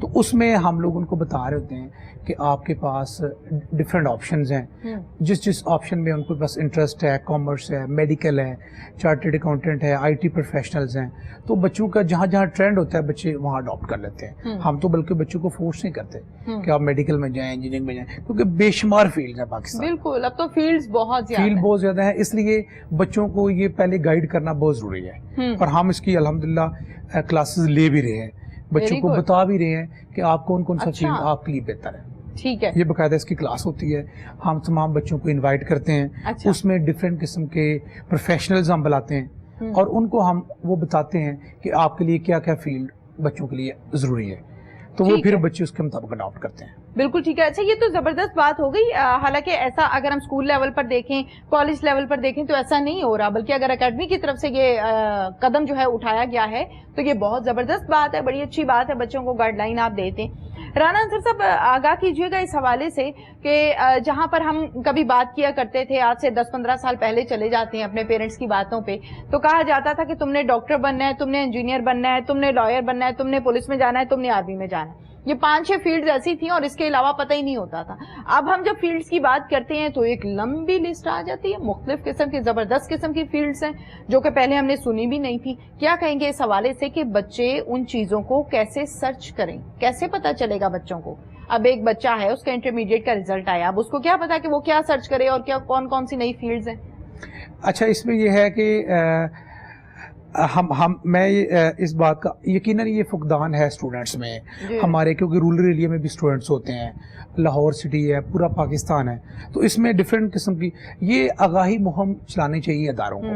تو اس میں ہم لوگ ان کو بتا رہے ہوتے ہیں کہ آپ کے پاس ڈفرینٹ آپشنز ہیں، جس آپشن میں ان کے پاس انٹرسٹ ہے، کامرس ہے، میڈیکل ہے، چارٹرڈ اکاؤنٹنٹ ہے، آئی ٹی پروفیشنلز ہیں، تو بچوں کا جہاں جہاں ٹرینڈ ہوتا ہے بچے وہاں اڈاپٹ کر لیتے ہیں. ہم تو بلکہ بچوں کو فورس نہیں کرتے کہ آپ میڈیکل میں جائیں، انجینئرنگ میں جائیں، کیونکہ بے شمار فیلڈ ہیں پاکستان. بالکل، اب تو فیلڈز بہت زیادہ ہیں، اس لیے بچوں کو یہ پہلے گائیڈ کرنا بہت ضروری ہے. اور ہم اس کی الحمدللہ کلاسز لے بھی رہے ہیں، بچوں کو بتا بھی رہے ہیں کہ آپ کون کون سا فیلڈ آپ کے لیے بہتر ہے. ٹھیک ہے، یہ باقاعدہ اس کی کلاس ہوتی ہے، ہم تمام بچوں کو انوائٹ کرتے ہیں. اس میں ڈفرینٹ قسم کے پروفیشنلز ہم بلاتے ہیں اور ان کو ہم وہ بتاتے ہیں کہ آپ کے لیے کیا کیا فیلڈ بچوں کے لیے ضروری ہے، تو وہ پھر بچے اس کے مطابق اڈاپٹ کرتے ہیں. بالکل ٹھیک ہے. اچھا، یہ تو زبردست بات ہو گئی. حالانکہ ایسا اگر ہم اسکول لیول پر دیکھیں، کالج لیول پر دیکھیں تو ایسا نہیں ہو رہا، بلکہ اگر اکیڈمی کی طرف سے یہ قدم جو ہے اٹھایا گیا ہے تو یہ بہت زبردست بات ہے، بڑی اچھی بات ہے. بچوں کو گائیڈ لائن آپ دیتے ہیں. رانا انصر صاحب، آگاہ کیجیے گا اس حوالے سے کہ جہاں پر ہم کبھی بات کیا کرتے تھے، آج سے 10-15 سال پہلے چلے جاتے ہیں اپنے پیرنٹس کی باتوں پہ، تو کہا جاتا تھا کہ تم نے ڈاکٹر بننا ہے، تم نے انجینئر بننا ہے، تم نے لائر بننا ہے، تم نے پولیس میں جانا ہے، تم نے آرمی میں جانا ہے. یہ 5-6 فیلڈز ایسی تھیں اور اس کے علاوہ پتہ ہی نہیں ہوتا تھا. اب ہم جب فیلڈز کی بات کرتے ہیں تو ایک لمبی لسٹ آ جاتی ہے، مختلف قسم کی زبردست قسم کی فیلڈز ہیں جو کہ پہلے ہم نے سنی بھی نہیں تھی. کیا کہیں گے اس حوالے سے کہ بچے ان چیزوں کو کیسے سرچ کریں، کیسے پتہ چلے گا بچوں کو؟ اب ایک بچہ ہے، اس کا انٹرمیڈیٹ کا رزلٹ آیا، اب اس کو کیا پتا کہ وہ کیا سرچ کرے اور کیا کون کون سی نئی فیلڈز ہیں؟ اچھا، اس میں یہ ہے کہ میں اس بات کا یقیناً یہ فقدان ہے اسٹوڈنٹس میں ہمارے، کیونکہ رورل ایریا میں بھی اسٹوڈنٹس ہوتے ہیں، لاہور سٹی ہے، پورا پاکستان ہے، تو اس میں ڈفرینٹ قسم کی یہ آگاہی مہم چلانی چاہیے اداروں کو،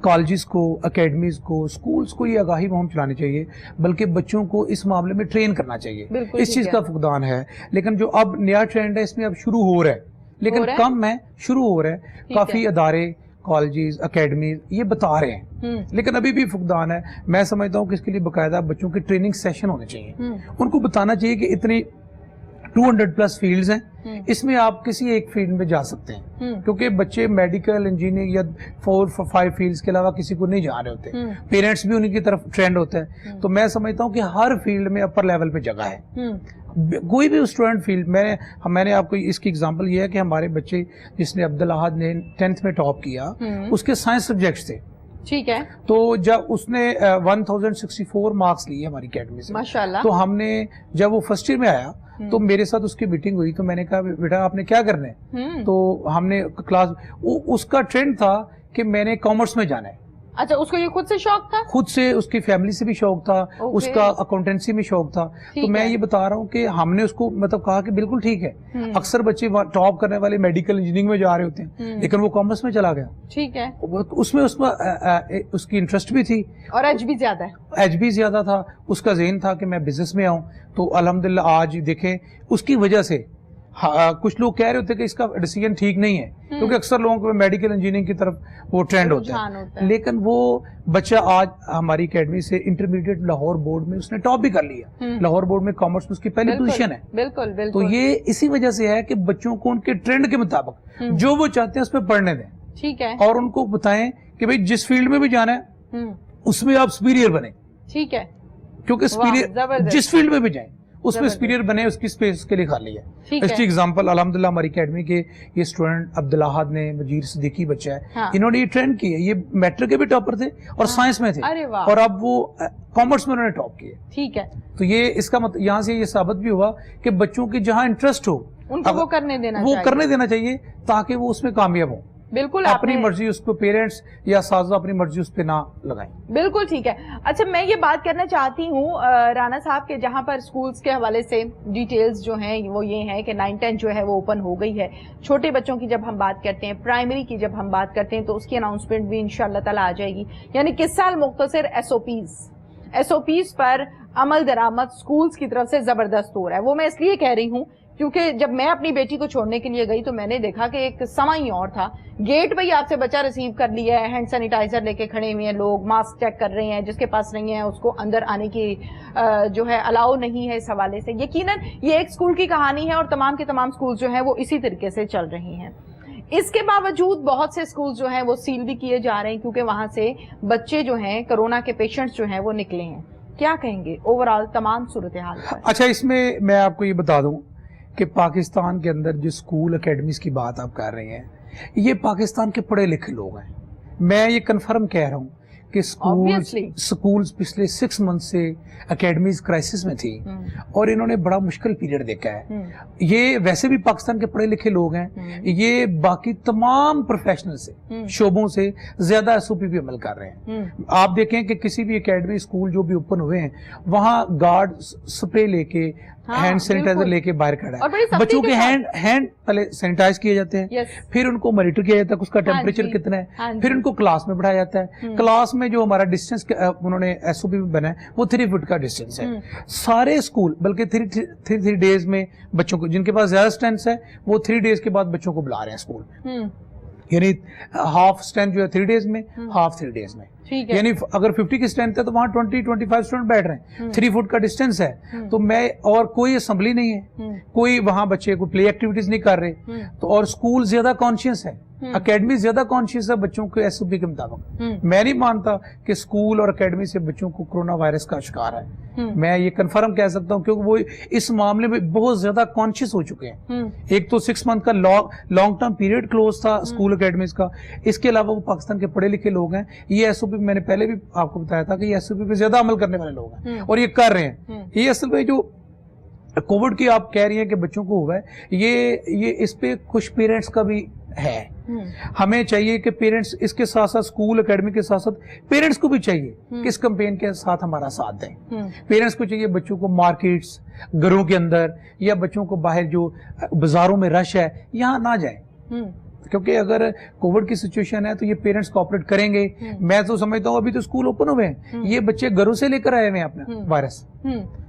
کالجز کو، اکیڈمیز کو، اسکولز کو یہ آگاہی مہم چلانی چاہیے، بلکہ بچوں کو اس معاملے میں ٹرین کرنا چاہیے. اس چیز کا فقدان ہے. لیکن جو اب نیا ٹرینڈ ہے اس میں اب شروع ہو رہا ہے، لیکن کم ہے، شروع ہو رہا ہے. کافی ادارے، کالجز، اکیڈمیز یہ بتا رہے ہیں، لیکن ابھی بھی فقدان ہے. میں سمجھتا ہوں کہ اس کے لیے باقاعدہ بچوں کے ٹریننگ سیشن ہونے چاہیے. ان کو بتانا چاہیے کہ اتنی 200+ فیلڈز ہیں، اس میں آپ کسی ایک فیلڈ میں جا سکتے ہیں، کیونکہ بچے میڈیکل، انجینئرنگ یا 4-5 فیلڈز کے علاوہ کسی کو نہیں جا رہے ہوتے. پیرنٹس بھی انہیں کی طرف ٹرینڈ ہوتا ہے. تو میں سمجھتا ہوں کہ ہر فیلڈ میں اپر لیول پہ جگہ ہے. کوئی بھی اسٹوڈنٹ فیلڈ میں نے آپ کو اس کی اگزامپل یہ ہے کہ ہمارے بچے جس نے عبدالاحد نے 10th میں ٹاپ کیا، اس کے سائنس سبجیکٹس تھے. ٹھیک ہے. تو جب اس نے 1064 مارکس لیے ہماری اکیڈمی سے، ماشاءاللہ، تو ہم نے جب وہ فرسٹ ایئر میں آیا تو میرے ساتھ اس کی میٹنگ ہوئی، تو میں نے کہا بیٹا آپ نے کیا کرنا ہے؟ تو ہم نے کلاس، اس کا ٹرینڈ تھا کہ میں نے کامرس میں جانا ہے. اچھا، اس کو یہ خود سے شوق تھا؟ خود سے، اس کی فیملی سے بھی شوق تھا، اس کا اکاؤنٹنسی میں شوق تھا. تو میں یہ بتا رہا ہوں کہ ہم نے اس کو مطلب کہا کہ بالکل ٹھیک ہے. اکثر بچے ٹاپ کرنے والے میڈیکل انجینئرنگ میں جا رہے ہوتے ہیں، لیکن وہ کامرس میں چلا گیا. ٹھیک ہے. اس میں اس کی انٹرسٹ بھی تھی اور ایج بھی زیادہ ہے، ایج بھی زیادہ تھا. اس کا ذہن تھا کہ میں بزنس میں آؤں. تو الحمدللہ آج دیکھیں اس کی وجہ سے کچھ لوگ کہہ رہے ہوتے ہیں کہ اس کا ڈیسیژن ٹھیک نہیں ہے، کیونکہ اکثر لوگوں کو میڈیکل انجینئرنگ کی طرف وہ ٹرینڈ ہوتا ہے. لیکن وہ بچہ آج ہماری اکیڈمی سے انٹرمیڈیٹ لاہور بورڈ میں اس نے ٹاپ بھی کر لیا. لاہور بورڈ میں کامرس میں اس کی پہلی پوزیشن ہے. بالکل. تو یہ اسی وجہ سے ہے کہ بچوں کو ان کے ٹرینڈ کے مطابق جو وہ چاہتے ہیں اس میں پڑھنے دیں. ٹھیک ہے. اور ان کو بتائیں کہ بھائی جس فیلڈ میں بھی جانا ہے اس میں آپ سپیریئر بنیں. ٹھیک ہے. کیونکہ سپیریئر جس فیلڈ میں بھی جائیں اس میں سپیریئر بنے، اس کی سپیس کے لیے خالی ہے. اس کی اگزامپل الحمدللہ ہماری اکیڈمی کے یہ اسٹوڈنٹ عبدالاحد نے، مجید صدیقی بچہ ہے، انہوں نے یہ ٹرینڈ کی ہے. یہ میٹرک کے بھی ٹاپر تھے اور سائنس میں تھے، اور اب وہ کامرس میں انہوں نے ٹاپ کیے. ٹھیک ہے. تو یہ اس کا مطلب یہاں سے یہ ثابت بھی ہوا کہ بچوں کی جہاں انٹرسٹ ہو ان کو وہ کرنے دینا چاہیے تاکہ وہ اس میں کامیاب ہوں. بالکل. اپنی مرضی اس کو پیرنٹس یا اساتذہ اپنی مرضی اس پہ نہ لگائیں. بالکل ٹھیک ہے. اچھا، میں یہ بات کرنا چاہتی ہوں رانا صاحب کے جہاں پر سکولز کے حوالے سے ڈیٹیلز جو ہیں وہ یہ ہیں کہ 9-10 جو ہے وہ اوپن ہو گئی ہے. چھوٹے بچوں کی جب ہم بات کرتے ہیں، پرائمری کی جب ہم بات کرتے ہیں تو اس کی اناؤنسمنٹ بھی انشاءاللہ تعالی آ جائے گی. یعنی کس سال مختصر ایس او پیز پر عمل درآمد سکولز کی طرف سے زبردست ہو رہا ہے. وہ میں اس لیے کہہ رہی ہوں کیونکہ جب میں اپنی بیٹی کو چھوڑنے کے لیے گئی تو میں نے دیکھا کہ ایک سما ہی اور تھا. گیٹ پہ ہی آپ سے بچہ ریسیو کر لیا ہے، ہینڈ سینیٹائزر لے کے کھڑے ہوئے ہیں لوگ، ماسک چیک کر رہے ہیں، جس کے پاس نہیں ہے اس کو اندر آنے کی جو ہے الاؤ نہیں ہے. اس حوالے سے یقیناً یہ ایک اسکول کی کہانی ہے اور تمام کے تمام اسکول جو ہیں وہ اسی طریقے سے چل رہے ہیں. اس کے باوجود بہت سے اسکول جو ہیں وہ سیل بھی کیے جا رہے ہیں کیونکہ وہاں سے بچے جو ہیں، کرونا کے پیشنٹس جو ہیں وہ نکلے ہیں. کیا کہیں گے اوور آل تمام صورتحال پر؟ اچھا، اس میں میں آپ کو یہ بتا دوں کہ پاکستان کے اندر جو اسکول اکیڈمیز کی بات آپ کر رہے ہیں، یہ پاکستان کے پڑھے لکھے لوگ ہیں. میں یہ کنفرم کہہ رہا ہوں کہ سکولز پچھلے 6 منتھ سے اکیڈمیز کرائسس میں تھی اور انہوں نے بڑا مشکل پیریڈ دیکھا ہے. یہ ویسے بھی پاکستان کے پڑھے لکھے لوگ ہیں، یہ باقی تمام پروفیشنل سے شعبوں سے زیادہ ایس او پی پہ عمل کر رہے ہیں. آپ دیکھیں کہ کسی بھی اکیڈمی اسکول جو بھی اوپن ہوئے ہیں وہاں گارڈ سپرے لے کے ہینڈ سینیٹائزر لے کے باہر کھڑا ہے. بچوں کے ہینڈ پہلے سینیٹائز کیے جاتے ہیں، پھر ان کو مانیٹر کیا جاتا ہے اس کا ٹیمپریچر کتنا ہے، پھر ان کو کلاس میں بٹھایا جاتا ہے. کلاس میں جو ہمارا ڈسٹینس انہوں نے ایس او پی میں بنا ہے وہ 3 فٹ کا ڈسٹینس ہے. سارے اسکول بلکہ 3 ڈیز میں بچوں کو، جن کے پاس زیادہ اسٹرینتھ ہے وہ 3 ڈیز کے بعد بچوں کو بلا رہے ہیں اسکول میں. یعنی ہاف اسٹرینتھ جو ہے 3 ڈیز میں، ہاف 3 ڈیز میں. یعنی اگر 50 کی اسٹرینتھ ہے تو وہاں 20-25 اسٹوڈنٹ بیٹھ رہے ہیں. 3 فٹ کا ڈسٹینس ہے تو میں، اور کوئی اسمبلی نہیں ہے، کوئی وہاں بچے کو پلے ایکٹیویٹیز نہیں کر رہے تو، اور اسکول زیادہ کانشیس ہے، اکیڈمی زیادہ کانشیس ہے بچوں کے ایس او پی کے مطابق. میں نہیں مانتا کہ اسکول اور اکیڈمی سے بچوں کو کرونا وائرس کا شکار ہے. میں یہ کنفرم کہہ سکتا ہوں کیونکہ وہ اس معاملے میں بہت زیادہ کانشیس ہو چکے ہیں. ایک تو 6 منتھ کا لانگ ٹرم پیریڈ کلوز تھا اسکول اکیڈمیز کا، اس کے علاوہ وہ پاکستان کے پڑھے لکھے لوگ ہیں. یہ ایس او پی میں نے پہلے بھی آپ کو بتایا تھا کہ یہ ایس او پی پہ زیادہ عمل کرنے والے لوگ ہیں اور یہ کر رہے ہیں. یہ اصل میں جو کووڈ کی آپ کہہ رہی ہیں کہ بچوں کو ہوا ہے، یہ اس پہ کچھ پیرنٹس کا بھی ہے. ہمیں چاہیے کہ پیرنٹس اس کے ساتھ ساتھ اسکول اکیڈمی کے ساتھ ساتھ پیرنٹس کو بھی چاہیے کہ اس کمپین کے ساتھ ہمارا ساتھ دیں. پیرنٹس کو چاہیے بچوں کو مارکیٹس، گھروں کے اندر یا بچوں کو باہر جو بازاروں میں رش ہے یہاں نہ جائیں، کیونکہ اگر کووڈ کی سچویشن ہے تو یہ پیرنٹس کوآپریٹ کریں گے. میں تو سمجھتا ہوں ابھی تو اسکول اوپن ہوئے ہیں، یہ بچے گھروں سے لے کر آئے ہوئے ہیں اپنا وائرس،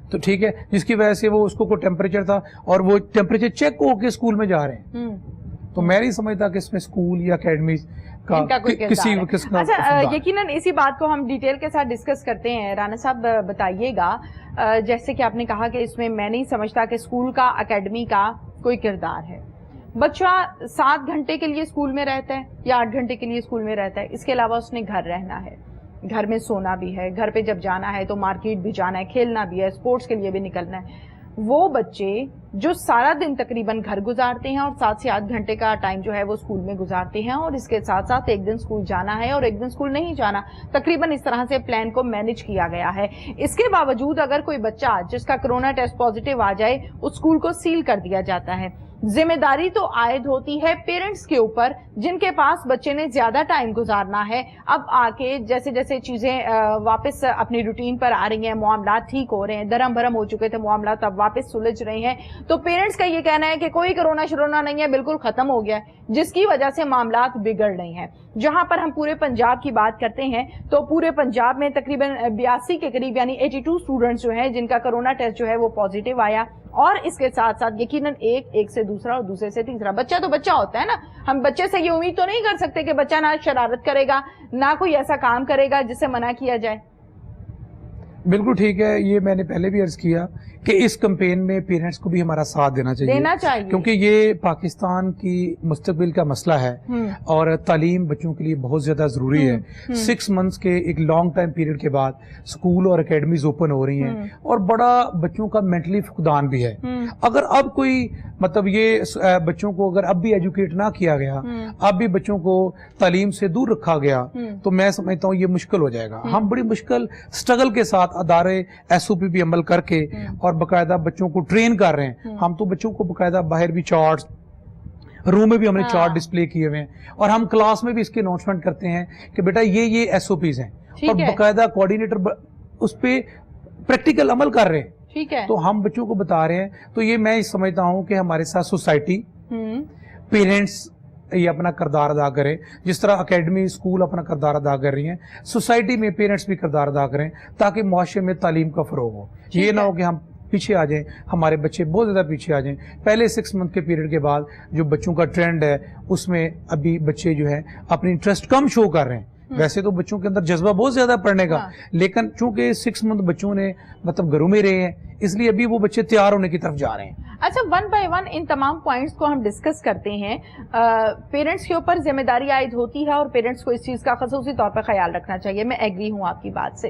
تو ٹھیک ہے، جس کی وجہ سے وہ اس کو ٹیمپریچر تھا اور وہ ٹیمپریچر چیک ہو کے اسکول میں جا رہے ہیں. تو میں نہیں سمجھتا کہ اس میں اسکول یا اکیڈمیز کا کسی قسم کا. اچھا، یقیناً اسی بات کو ہم ڈیٹیل کے ساتھ ڈسکس کرتے ہیں. رانا صاحب بتائیے گا، جیسے کہ آپ نے کہا کہ اس میں میں نہیں سمجھتا کہ اسکول کا اکیڈمی کا کوئی کردار ہے. بچہ 7 گھنٹے کے لیے اسکول میں رہتا ہے یا 8 گھنٹے کے لیے اسکول میں رہتا ہے، اس کے علاوہ اس نے گھر رہنا ہے، گھر میں سونا بھی ہے، گھر پہ جب جانا ہے تو مارکیٹ بھی جانا ہے، کھیلنا بھی ہے، اسپورٹس کے لیے بھی نکلنا ہے. وہ بچے جو سارا دن تقریباً گھر گزارتے ہیں اور 7 سے 8 گھنٹے کا ٹائم جو ہے وہ اسکول میں گزارتے ہیں، اور اس کے ساتھ ساتھ ایک دن اسکول جانا ہے اور ایک دن اسکول نہیں جانا، تقریباً اس طرح سے پلان کو مینج کیا گیا ہے. اس کے باوجود اگر کوئی بچہ جس کا کرونا ٹیسٹ پازیٹیو آ جائے اس اسکول کو سیل کر دیا جاتا ہے. ذمہ داری تو عائد ہوتی ہے پیرنٹس کے اوپر جن کے پاس بچے نے زیادہ ٹائم گزارنا ہے. اب آ کے جیسے جیسے چیزیں واپس اپنی روٹین پر آ رہی ہیں، معاملات ٹھیک ہو رہے ہیں، درہم بھرم ہو چکے تھے معاملات، اب واپس سلجھ رہے ہیں، تو پیرنٹس کا یہ کہنا ہے کہ کوئی کرونا شرونا نہیں ہے، بالکل ختم ہو گیا ہے، جس کی وجہ سے معاملات بگڑ رہے ہیں. جہاں پر ہم پورے پنجاب کی بات کرتے ہیں تو پورے پنجاب میں تقریباً 82 کے قریب یعنی 82 اسٹوڈنٹس جو ہیں جن کا کرونا ٹیسٹ جو ہے وہ پازیٹیو آیا. اور اس کے ساتھ ساتھ یقیناً ایک سے دوسرا اور دوسرے سے تیسرا. بچہ تو بچہ ہوتا ہے نا، ہم بچے سے یہ امید تو نہیں کر سکتے کہ بچہ نہ شرارت کرے گا، نہ کوئی ایسا کام کرے گا جس سے منع کیا جائے. بالکل ٹھیک ہے، یہ میں نے پہلے بھی عرض کیا کہ اس کمپین میں پیرنٹس کو بھی ہمارا ساتھ دینا چاہیے کیونکہ یہ پاکستان کی مستقبل کا مسئلہ ہے اور تعلیم بچوں کے لیے بہت زیادہ ضروری ہے. 6 منتھس کے ایک لانگ ٹائم پیریڈ کے بعد اسکول اور اکیڈمیز اوپن ہو رہی ہیں اور بڑا بچوں کا مینٹلی فقدان بھی ہے. اگر اب کوئی مطلب یہ بچوں کو اگر اب بھی ایجوکیٹ نہ کیا گیا، اب بھی بچوں کو تعلیم سے دور رکھا گیا تو میں سمجھتا ہوں یہ مشکل ہو جائے گا. ہم بڑی مشکل سٹرگل کے ساتھ ادارے ایس او پی پہ عمل کر کے اور باقاعدہ بچوں کو ٹرین کر رہے ہیں. ہم تو بچوں کو باقاعدہ باہر بھی چارٹس، روم میں بھی ہم نے چارٹ ڈسپلے کیے ہوئے ہیں اور ہم کلاس میں بھی اس کے اناؤنسمنٹ کرتے ہیں کہ بیٹا یہ ایس او پیز ہیں اور باقاعدہ کوآرڈینیٹر اس پہ پریکٹیکل عمل کر رہے ہیں. تو ہم بچوں کو بتا رہے ہیں. تو یہ میں سمجھتا ہوں کہ ہمارے ساتھ سوسائٹی، پیرنٹس یہ اپنا کردار ادا کریں، جس طرح اکیڈمی اسکول اپنا کردار ادا کر رہی ہیں، سوسائٹی میں پیرنٹس بھی کردار ادا کریں تاکہ معاشرے میں تعلیم کا فروغ ہو. یہ نہ ہو کہ ہم پیچھے آ جائیں، ہمارے بچے بہت زیادہ پیچھے آ جائیں. پہلے 6 منتھ کے پیریڈ کے بعد جو بچوں کا ٹرینڈ ہے اس میں ابھی بچے جو ہے اپنی انٹرسٹ کم شو کر رہے ہیں. ویسے تو بچوں کے اندر جذبہ بہت زیادہ پڑھنے کا، لیکن چونکہ 6 منتھ بچوں نے مطلب گھروں میں رہے ہیں اس لیے ابھی وہ بچے تیار ہونے کی طرف جا رہے ہیں. اچھا، 1 بائی 1 ان تمام پوائنٹس کو ہم ڈسکس کرتے ہیں. پیرنٹس کے اوپر ذمہ داری عائد ہوتی ہے اور پیرنٹس کو اس چیز کا خصوصی طور پر خیال رکھنا چاہیے. میں ایگری ہوں آپ کی بات سے.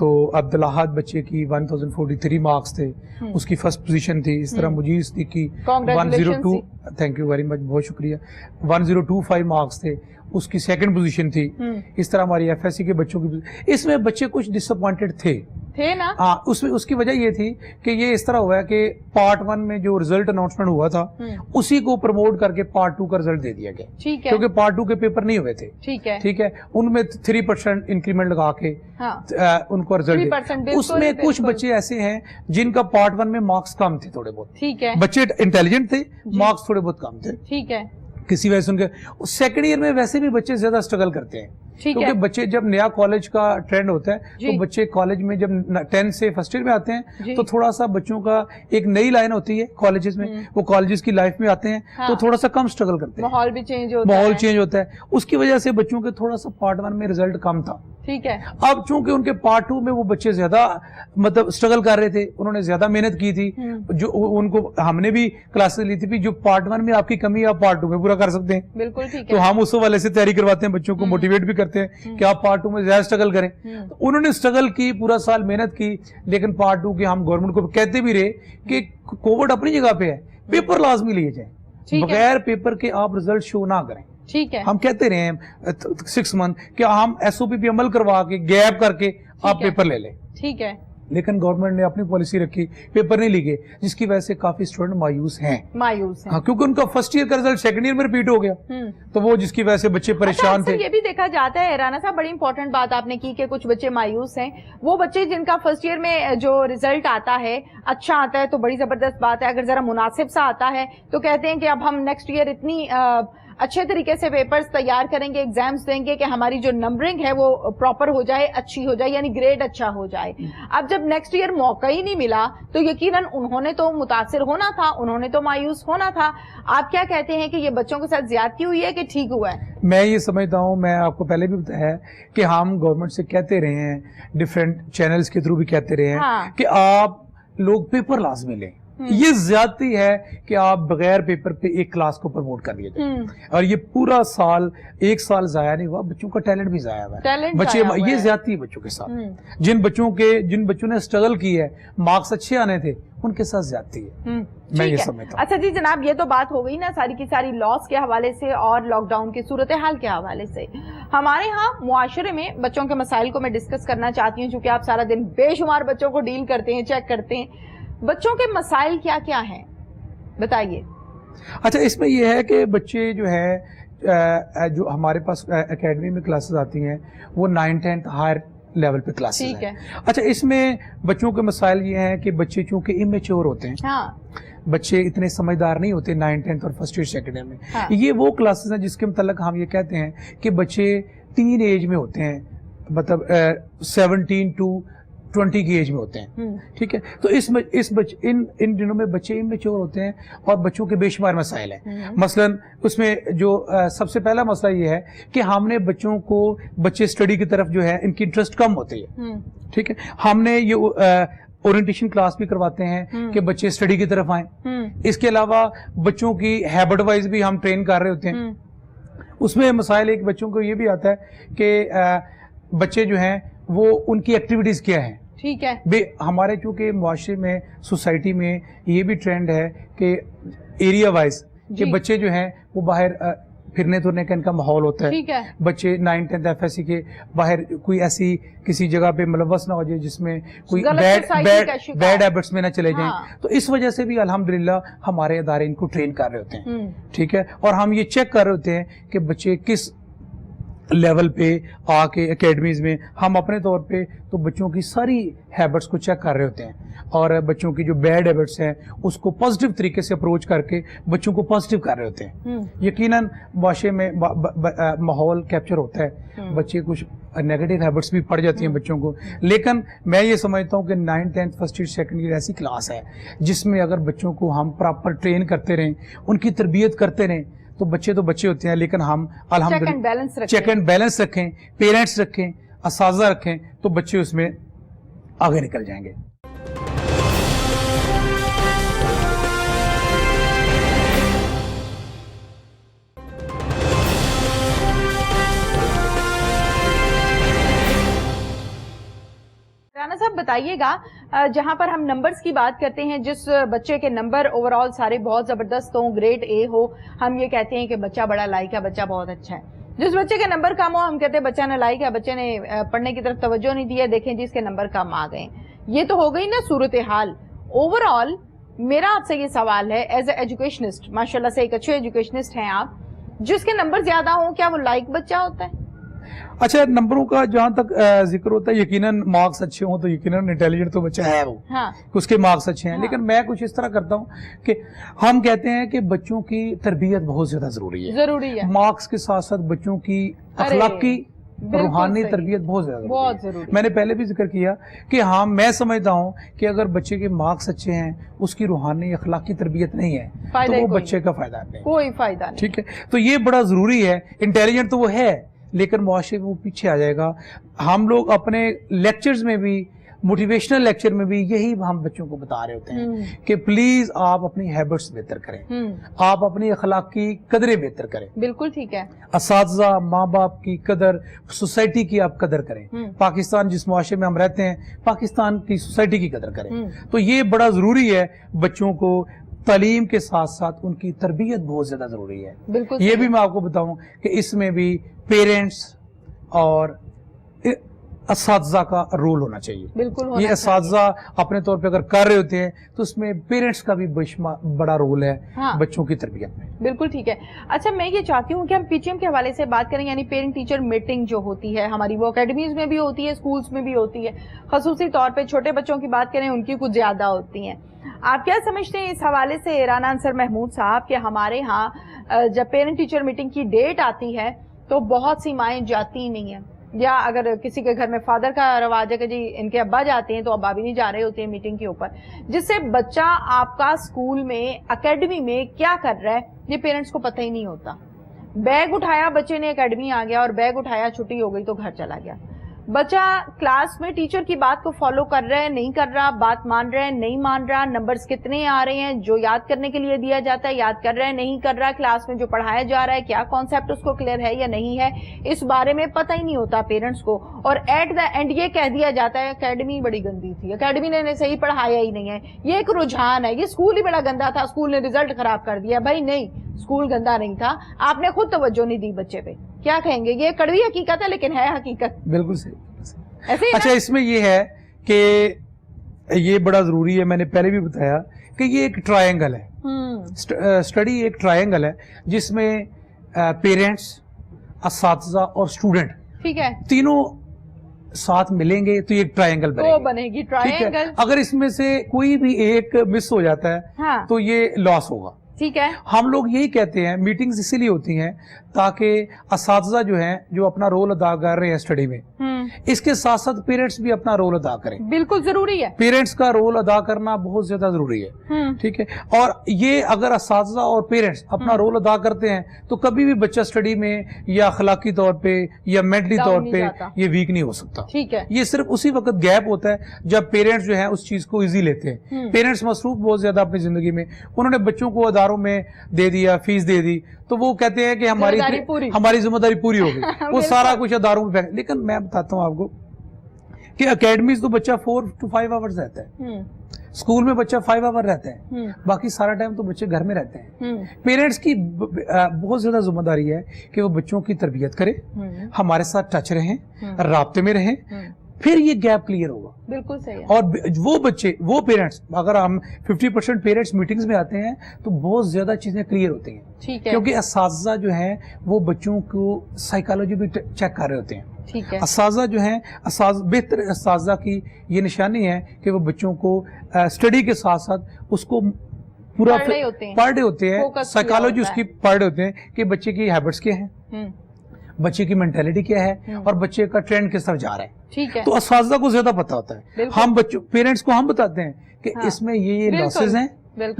تو عبدالحاد بچے کی 1043 مارکس تھے, اس کی فرسٹ پوزیشن تھی. اس طرح Majeed Siddiqui 102, thank you very much, بہت شکریہ, 1025 مارکس تھے, اس کی سیکنڈ پوزیشن تھی. اس طرح ہماری ایف ایس سی کے بچوں کی, اس میں بچے کچھ ڈس اپوائنٹڈ تھے نا. ہاں, اس کی وجہ یہ تھی کہ یہ اس طرح ہوا ہے کہ پارٹ 1 میں جو رزلٹ اناؤنسمنٹ ہوا تھا اسی کو پروموٹ کر کے پارٹ 2 کا رزلٹ دے دیا گیا, کیونکہ پارٹ 2 کے پیپر نہیں ہوئے تھے. ٹھیک ہے, ان میں 3% انکریمنٹ لگا کے ان کو رزلٹ, اس میں کچھ بچے ایسے ہیں جن کا پارٹ 1 میں مارکس کم تھے تھوڑے بہت, بچے انٹیلیجنٹ تھے, مارکس تھوڑے بہت کم تھے. ٹھیک ہے, کسی وجہ سے ان کے سیکنڈ ایئر میں ویسے بھی بچے زیادہ اسٹرگل کرتے ہیں, کیونکہ بچے جب نیا کالج کا ٹرینڈ ہوتا ہے تو بچے کالج میں جب 10 سے فرسٹ ایئر میں آتے ہیں تو تھوڑا سا بچوں کا ایک نئی لائن ہوتی ہے کالجز میں, وہ کالجز کی لائف میں آتے ہیں تو تھوڑا سا کم اسٹرگل کرتے ہیں, ماحول بھی چینج ہوتا ہے, اس کی وجہ سے بچوں کے تھوڑا سا پارٹ 1 میں رزلٹ کم تھا. ٹھیک ہے, اب چونکہ ان کے پارٹ 2 میں وہ بچے زیادہ مطلب اسٹرگل کر رہے تھے, انہوں نے زیادہ محنت کی تھی, جو ان کو ہم نے بھی کلاسز لی تھی, جو پارٹ 1 میں آپ کی کمی آپ پارٹ 2 میں پورا کر سکتے ہیں. بالکل ٹھیک ہے, تو ہم اس والے سے تیاری کرواتے ہیں, بچوں کو موٹیویٹ بھی کرتے ہیں کہ آپ پارٹ 2 میں زیادہ اسٹرگل کریں. انہوں نے اسٹرگل کی, پورا سال محنت کی, لیکن پارٹ 2 کی ہم گورنمنٹ کو کہتے بھی رہے کہ کووڈ اپنی جگہ پہ ہے, پیپر لازمی لیے جائیں, بغیر پیپر کے آپ رزلٹ شو نہ کریں. ٹھیک ہے, ہم کہتے رہے ہیں 6 منتھ کہ ہم ایس او پی پہ عمل کروا کے گیپ کر کے آپ پیپر لے لیں. ٹھیک ہے, لیکن گورنمنٹ نے اپنی پالیسی رکھی, پیپر نہیں لیے, جس کی وجہ سے کافی اسٹوڈنٹ مایوس ہیں. ہاں, کیونکہ ان کا فرسٹ ایئر کا رزلٹ سیکنڈ ایئر میں ریپیٹ ہو گیا, تو وہ جس کی وجہ سے بچے پریشان تھے. یہ بھی دیکھا جاتا ہے رانا صاحب, بڑی امپورٹنٹ بات آپ نے کی کہ کچھ بچے مایوس ہیں. وہ بچے جن کا فرسٹ ایئر میں جو رزلٹ آتا ہے اچھا آتا ہے تو بڑی زبردست بات ہے, اگر ذرا مناسب سا آتا ہے تو کہتے ہیں کہ اب ہم نیکسٹ ایئر اتنی اچھے طریقے سے پیپرز تیار کریں گے, ایگزامز دیں گے کہ ہماری جو نمبرنگ ہے وہ پراپر ہو جائے, اچھی ہو جائے, یعنی گریڈ اچھا ہو جائے. اب جب نیکسٹ ایئر موقع ہی نہیں ملا تو یقیناً انہوں نے تو متاثر ہونا تھا, انہوں نے تو مایوس ہونا تھا. آپ کیا کہتے ہیں کہ یہ بچوں کے ساتھ زیادتی ہوئی ہے کہ ٹھیک ہوا ہے؟ میں یہ سمجھتا ہوں, میں آپ کو پہلے بھی بتایا ہے کہ ہم گورنمنٹ سے کہتے رہے ہیں, ڈفرینٹ چینلز کے تھرو بھی کہتے رہے ہیں کہ آپ لوگ پیپر لازمی لیں. یہ زیادتی ہے کہ آپ بغیر پیپر پہ ایک کلاس کو پروموٹ کر لیے جائیں, اور یہ پورا سال, ایک سال ضائع نہیں ہوا, بچوں کا ٹیلنٹ بھی ضائع ہوا ہے. بچے, یہ زیادتی ہے بچوں کے ساتھ. جن بچوں نے اسٹرگل کی ہے, مارکس اچھے آنے تھے, ان کے ساتھ زیادتی ہے, میں یہ سمجھتا ہوں. اچھا جی جناب, یہ تو بات ہو گئی نا ساری کی ساری لاس کے حوالے سے اور لاک ڈاؤن کی صورتحال کے حوالے سے. ہمارے ہاں معاشرے میں بچوں کے مسائل کو میں ڈسکس کرنا چاہتی ہوں, چونکہ آپ سارا دن بے شمار بچوں کو ڈیل کرتے ہیں, چیک کرتے ہیں. بچوں کے مسائل کیا کیا ہیں, بتائیے. اچھا, اس میں یہ ہے کہ بچے جو ہے جو ہمارے پاس اکیڈمی میں کلاسز آتی ہیں وہ 9th-10th ہائر لیول پہ کلاسز ہیں. اچھا, اس میں بچوں کے مسائل یہ ہیں کہ بچے چونکہ امیچور ہوتے ہیں, بچے اتنے سمجھدار نہیں ہوتے 9th-10th اور فرسٹ ایئر سیکنڈ ایئر میں. یہ وہ کلاسز ہیں جس کے متعلق ہم یہ کہتے ہیں کہ بچے ٹین ایج میں ہوتے ہیں, مطلب 17 to 20 کی ایج میں ہوتے ہیں. ٹھیک ہے, تو ان دنوں میں بچے امیچور ہوتے ہیں اور بچوں کے بے شمار مسائل ہیں. مثلا اس میں جو سب سے پہلا مسئلہ یہ ہے کہ ہم نے بچے اسٹڈی کی طرف جو ہے ان کی انٹرسٹ کم ہوتی ہے. ٹھیک ہے, ہم نے یہ اورینٹیشن کلاس بھی کرواتے ہیں کہ بچے اسٹڈی کی طرف آئیں. اس کے علاوہ بچوں کی ہیبٹ وائز بھی ہم ٹرین کر رہے ہوتے ہیں. اس میں مسائل ایک بچوں کو یہ بھی آتا ہے کہ بچے جو ہیں وہ ان کی ایکٹیویٹیز کیا ہیں. ٹھیک ہے, ہمارے چونکہ معاشرے میں, سوسائٹی میں یہ بھی ٹرینڈ ہے کہ ایریا وائز کہ بچے جو ہیں وہ باہر پھرنے ترنے کا ان کا ماحول ہوتا ہے. بچے 9th-10th ایف ایس سی کے باہر کوئی ایسی کسی جگہ پہ ملوث نہ ہو جائے جس میں کوئی بیڈ ہیبٹس میں نہ چلے جائیں. تو اس وجہ سے بھی الحمدللہ ہمارے ادارے ان کو ٹرین کر رہے ہوتے ہیں. ٹھیک ہے, اور ہم یہ چیک کر رہے ہوتے ہیں کہ بچے کس لیول پہ آ کے اکیڈمیز میں, ہم اپنے طور پہ تو بچوں کی ساری ہیبٹس کو چیک کر رہے ہوتے ہیں اور بچوں کی جو بیڈ ہیبٹس ہیں اس کو پازیٹیو طریقے سے اپروچ کر کے بچوں کو پازیٹیو کر رہے ہوتے ہیں. یقیناً معاشرے میں ماحول کیپچر ہوتا ہے, بچے کچھ نیگیٹو ہیبٹس بھی پڑ جاتی ہیں بچوں کو, لیکن میں یہ سمجھتا ہوں کہ 9th-10th first year second year ایسی کلاس ہے جس میں اگر بچوں کو ہم پراپر ٹرین کرتے رہیں, ان کی تربیت کرتے رہیں, تو بچے ہوتے ہیں, لیکن ہم الحمدللہ چیک اینڈ بیلنس رکھیں, پیرنٹس رکھیں, اساتذہ رکھیں, تو بچے اس میں آگے نکل جائیں گے. بتائیے گا جہاں پر ہم نمبرز کی بات کرتے ہیں، جس بچے کے نمبر اوور آل سارے بہت زبردست ہوں، گریڈ اے ہو، ہم یہ کہتے ہیں کہ بچہ بڑا لائق ہے، بچہ بہت اچھا ہے. جس بچے کے نمبر کم ہو ہم کہتے ہیں بچہ نالائق ہے، بچے نے پڑھنے کی طرف توجہ نہیں دی ہے، دیکھیں جس کے نمبر کم آ گئے. یہ تو ہو گئی نا صورتحال. اوور آل میرا آپ سے یہ سوال ہے ایز اے ایجوکیشنسٹ، ماشاء اللہ سے ایک اچھے ایجوکیشنسٹ ہیں آپ، جس کے نمبر زیادہ ہوں کیا وہ لائق بچہ ہوتا ہے؟ اچھا، نمبروں کا جہاں تک ذکر ہوتا ہے، یقیناً مارکس اچھے ہوں تو یقیناً انٹیلیجنٹ تو بچہ ہے وہ، اس کے مارکس اچھے ہیں. لیکن میں کچھ اس طرح کرتا ہوں کہ ہم کہتے ہیں کہ بچوں کی تربیت بہت زیادہ ضروری ہے. مارکس کے ساتھ ساتھ بچوں کی اخلاقی روحانی تربیت بہت زیادہ ضروری ہے. میں نے پہلے بھی ذکر کیا کہ ہاں میں سمجھتا ہوں کہ اگر بچے کے مارکس اچھے ہیں، اس کی روحانی اخلاقی تربیت نہیں ہے تو وہ بچے کا فائدہ نہیں، کوئی فائدہ نہیں. ٹھیک ہے، تو یہ بڑا ضروری ہے. انٹیلیجنٹ تو وہ ہے لیکن معاشرے میں وہ پیچھے آ جائے گا. ہم لوگ اپنے لیکچرز میں بھی، موٹیویشنل لیکچر میں بھی یہی ہم بچوں کو بتا رہے ہوتے ہیں کہ پلیز آپ اپنی ہیبٹس بہتر کریں، آپ اپنی اخلاقی قدریں بہتر کریں. بالکل ٹھیک ہے. اساتذہ، ماں باپ کی قدر، سوسائٹی کی آپ قدر کریں. پاکستان جس معاشرے میں ہم رہتے ہیں، پاکستان کی سوسائٹی کی قدر کریں. تو یہ بڑا ضروری ہے. بچوں کو تعلیم کے ساتھ ساتھ ان کی تربیت بہت زیادہ ضروری ہے. بالکل. یہ بھی میں آپ کو بتاؤں کہ اس میں بھی پیرنٹس اور اساتذہ کا رول ہونا چاہیے. بالکل. یہ اساتذہ اپنے طور پہ اگر کر رہے ہوتے ہیں تو اس میں پیرنٹس کا بھی بڑا رول ہے بچوں کی تربیت میں. بالکل ٹھیک ہے. اچھا، میں یہ چاہتی ہوں کہ ہم پی ٹی ایم کے حوالے سے بات کریں، یعنی پیرنٹ ٹیچر میٹنگ جو ہوتی ہے ہماری، وہ اکیڈمیز میں بھی ہوتی ہے، اسکولز میں بھی ہوتی ہے. خصوصی طور پہ چھوٹے بچوں کی بات کریں، ان کی کچھ زیادہ ہوتی ہیں. آپ کیا سمجھتے ہیں اس حوالے سے رانا انصر محمود صاحب کہ ہمارے ہاں جب پیرنٹ ٹیچر میٹنگ کی ڈیٹ آتی ہے تو بہت سی مائیں جاتی نہیں ہیں، یا اگر کسی کے گھر میں فادر کا رواج ہے کہ جی ان کے ابا جاتے ہیں تو ابا بھی نہیں جا رہے ہوتے ہیں میٹنگ کے اوپر، جس سے بچہ آپ کا اسکول میں، اکیڈمی میں کیا کر رہا ہے یہ پیرنٹس کو پتہ ہی نہیں ہوتا. بیگ اٹھایا بچے نے، اکیڈمی آ گیا، اور بیگ اٹھایا، چھٹی ہو گئی تو گھر چلا گیا. بچہ کلاس میں ٹیچر کی بات کو فالو کر رہا ہے، نہیں کر رہا، بات مان رہا ہے، نہیں مان رہا، نمبرز کتنے آ رہے ہیں، جو یاد کرنے کے لیے دیا جاتا ہے یاد کر رہا ہے، نہیں کر رہا، کلاس میں جو پڑھایا جا رہا ہے کیا کانسیپٹ اس کو کلیئر ہے یا نہیں ہے، اس بارے میں پتہ ہی نہیں ہوتا پیرنٹس کو. اور ایٹ دا اینڈ یہ کہہ دیا جاتا ہے اکیڈمی بڑی گندی تھی، اکیڈمی نے صحیح پڑھایا ہی نہیں ہے. یہ ایک رجحان ہے، یہ اسکول ہی بڑا گندا تھا، اسکول نے رزلٹ خراب کر دیا. بھائی نہیں، اسکول گندا نہیں تھا، آپ نے خود توجہ نہیں دی بچے پہ. کیا کہیں گے؟ یہ کڑوی حقیقت ہے لیکن ہے حقیقت. بالکل صحیح. اچھا، اس میں یہ ہے کہ یہ بڑا ضروری ہے، میں نے پہلے بھی بتایا کہ یہ ایک ٹرائنگل ہے. اسٹڈی ایک ٹرائنگل ہے جس میں پیرنٹس، اساتذہ اور اسٹوڈنٹ، ٹھیک ہے، تینوں ساتھ ملیں گے تو یہ ایک ٹرائنگل بنے گی. ٹرائنگل اگر اس میں سے کوئی بھی ایک مس ہو جاتا ہے تو یہ لاس ہوگا. ٹھیک ہے. ہم لوگ یہی کہتے ہیں، میٹنگز اسی لیے ہوتی ہیں تاکہ اساتذہ جو ہیں جو اپنا رول ادا کر رہے ہیں اسٹڈی میں، اس کے ساتھ ساتھ پیرنٹس بھی اپنا رول ادا کریں. بالکل ضروری ہے. پیرنٹس کا رول ادا کرنا بہت زیادہ ضروری ہے. ٹھیک ہے. اور یہ اگر اساتذہ اور پیرنٹس اپنا رول ادا کرتے ہیں تو کبھی بھی بچہ اسٹڈی میں یا اخلاقی طور پہ یا مینٹلی طور پہ یہ ویک نہیں ہو سکتا. ٹھیک ہے. یہ صرف اسی وقت گیپ ہوتا ہے جب پیرنٹس جو ہیں اس چیز کو ایزی لیتے ہیں. پیرنٹس مصروف بہت زیادہ اپنی زندگی میں، انہوں نے بچوں کو اداروں میں دے دیا، فیس دے دی، تو وہ کہتے ہیں کہ ہماری ذمہ داری پوری ہو گئی، وہ سارا کچھ اداروں میں پھینک. لیکن میں بتاتا ہوں آپ کو کہ اکیڈمیز تو بچہ 4 to 5 hours رہتا ہے، اسکول میں بچہ 5 hours رہتا ہے، باقی سارا ٹائم تو بچے گھر میں رہتے ہیں. پیرنٹس کی بہت زیادہ ذمہ داری ہے کہ وہ بچوں کی تربیت کرے، ہمارے ساتھ ٹچ رہیں، رابطے میں رہیں، پھر یہ گیپ کلیئر ہوگا. بالکل صحیح. اور وہ بچے، وہ پیرنٹس، اگر ہم 50% پیرنٹس میٹنگز میں آتے ہیں تو بہت زیادہ چیزیں کلیئر ہوتی ہیں. ٹھیک ہے. کیونکہ اساتذہ جو ہیں وہ بچوں کو سائیکالوجی بھی چیک کر رہے ہوتے ہیں. ٹھیک ہے. اساتذہ جو ہیں، بہتر اساتذہ کی یہ نشانی ہے کہ وہ بچوں کو اسٹڈی کے ساتھ ساتھ اس کو پورا پڑھ رہے ہوتے ہیں، سائیکالوجی اس کی پڑھ رہے ہوتے ہیں کہ بچے کی ہیبٹس کیا ہیں، بچے کی مینٹیلٹی کیا ہے، اور بچے کا ٹرینڈ کس طرف جا رہا ہے. ٹھیک ہے. تو اساتذہ کو زیادہ پتا ہوتا ہے. ہم بچوں، پیرنٹس کو ہم بتاتے ہیں کہ اس میں یہ لاسز ہیں،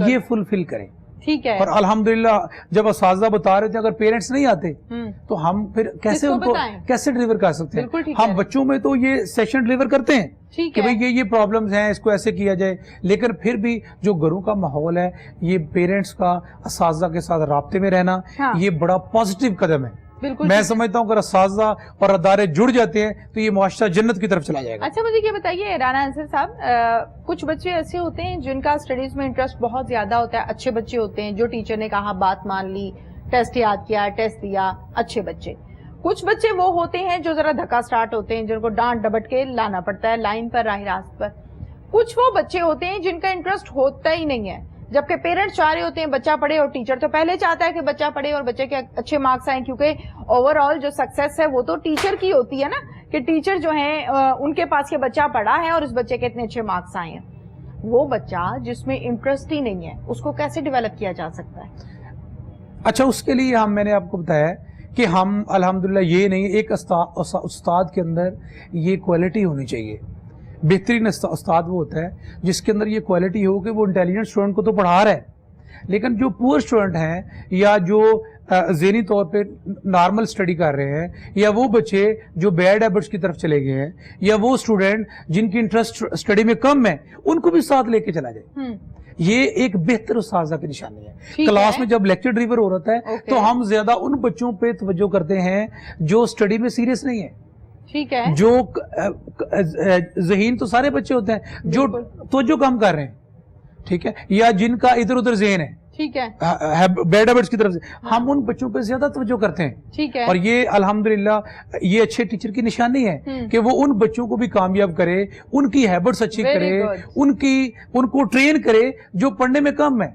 یہ فلفل کریں. ٹھیک ہے. اور الحمدللہ جب اساتذہ بتا رہے تھے، اگر پیرنٹس نہیں آتے تو ہم پھر کیسے ان کو کیسے ڈلیور کر سکتے ہیں؟ ہم بچوں میں تو یہ سیشن ڈلیور کرتے ہیں کہ بھئی یہ پرابلمز ہیں، اس کو ایسے کیا جائے، لیکن پھر بھی جو گھروں کا ماحول ہے، یہ پیرنٹس کا اساتذہ کے ساتھ رابطے میں رہنا، یہ بڑا پازیٹیو قدم ہے. بالکل میں سمجھتا ہوں اگر اساتذہ اور ادارے جڑ جاتے ہیں تو یہ معاشرہ جنت کی طرف چلا جائے گا. اچھا مجھے یہ بتائیے رانا انصر صاحب، کچھ بچے ایسے ہوتے ہیں جن کا اسٹڈیز میں انٹرسٹ بہت زیادہ ہوتا ہے، اچھے بچے ہوتے ہیں جو ٹیچر نے کہا بات مان لی، ٹیسٹ یاد کیا، ٹیسٹ دیا، اچھے بچے. کچھ بچے وہ ہوتے ہیں جو ذرا دھکا سٹارٹ ہوتے ہیں، جن کو ڈانٹ ڈبٹ کے لانا پڑتا ہے لائن پر، راہ راست پر. کچھ وہ بچے ہوتے ہیں جن کا انٹرسٹ ہوتا ہی نہیں ہے، جبکہ پیرنٹس چاہ رہے ہوتے ہیں بچہ پڑھے، اور ٹیچر تو پہلے چاہتا ہے کہ بچہ پڑھے اور بچے کے اچھے مارکس آئیں، کیونکہ اوور آل جو سکسیس ہے وہ تو ٹیچر کی ہوتی ہے نا، کہ ٹیچر جو ہیں ان کے پاس یہ بچہ پڑھا ہے اور اس بچے کے اتنے اچھے مارکس آئے ہیں. وہ بچہ جس میں انٹرسٹ ہی نہیں ہے اس کو کیسے ڈیولپ کیا جا سکتا ہے؟ اچھا، اس کے لیے میں نے آپ کو بتایا کہ ہم الحمدللہ یہ نہیں، ایک استاد کے اندر یہ کوالٹی ہونی چاہیے. بہترین استاد وہ ہوتا ہے جس کے اندر یہ کوالٹی ہو کہ وہ انٹیلیجنٹ اسٹوڈنٹ کو تو پڑھا رہا ہے، لیکن جو پور اسٹوڈنٹ ہیں یا جو ذہنی طور پہ نارمل اسٹڈی کر رہے ہیں، یا وہ بچے جو بیڈ ہیبٹس کی طرف چلے گئے ہیں، یا وہ اسٹوڈنٹ جن کی انٹرسٹ اسٹڈی میں کم ہے، ان کو بھی ساتھ لے کے چلا جائے. یہ ایک بہتر اساتذہ کی نشانی ہے. کلاس میں جب لیکچر ڈریور ہو رہا ہے تو ہم زیادہ ان بچوں پہ توجہ کرتے ہیں جو اسٹڈی میں سیریس نہیں ہے. ٹھیک ہے، جو ذہین تو سارے بچے ہوتے ہیں جو توجہ کم کر رہے ہیں، ٹھیک ہے، یا جن کا ادھر ادھر ذہن ہے، ٹھیک ہے، بیڈ ہیبٹس کی طرف سے ہم ان بچوں پہ زیادہ توجہ کرتے ہیں. ٹھیک ہے، اور یہ الحمدللہ یہ اچھے ٹیچر کی نشانی ہے کہ وہ ان بچوں کو بھی کامیاب کرے، ان کی ہیبٹس اچھی کرے، ان کو ٹرین کرے جو پڑھنے میں کم ہے.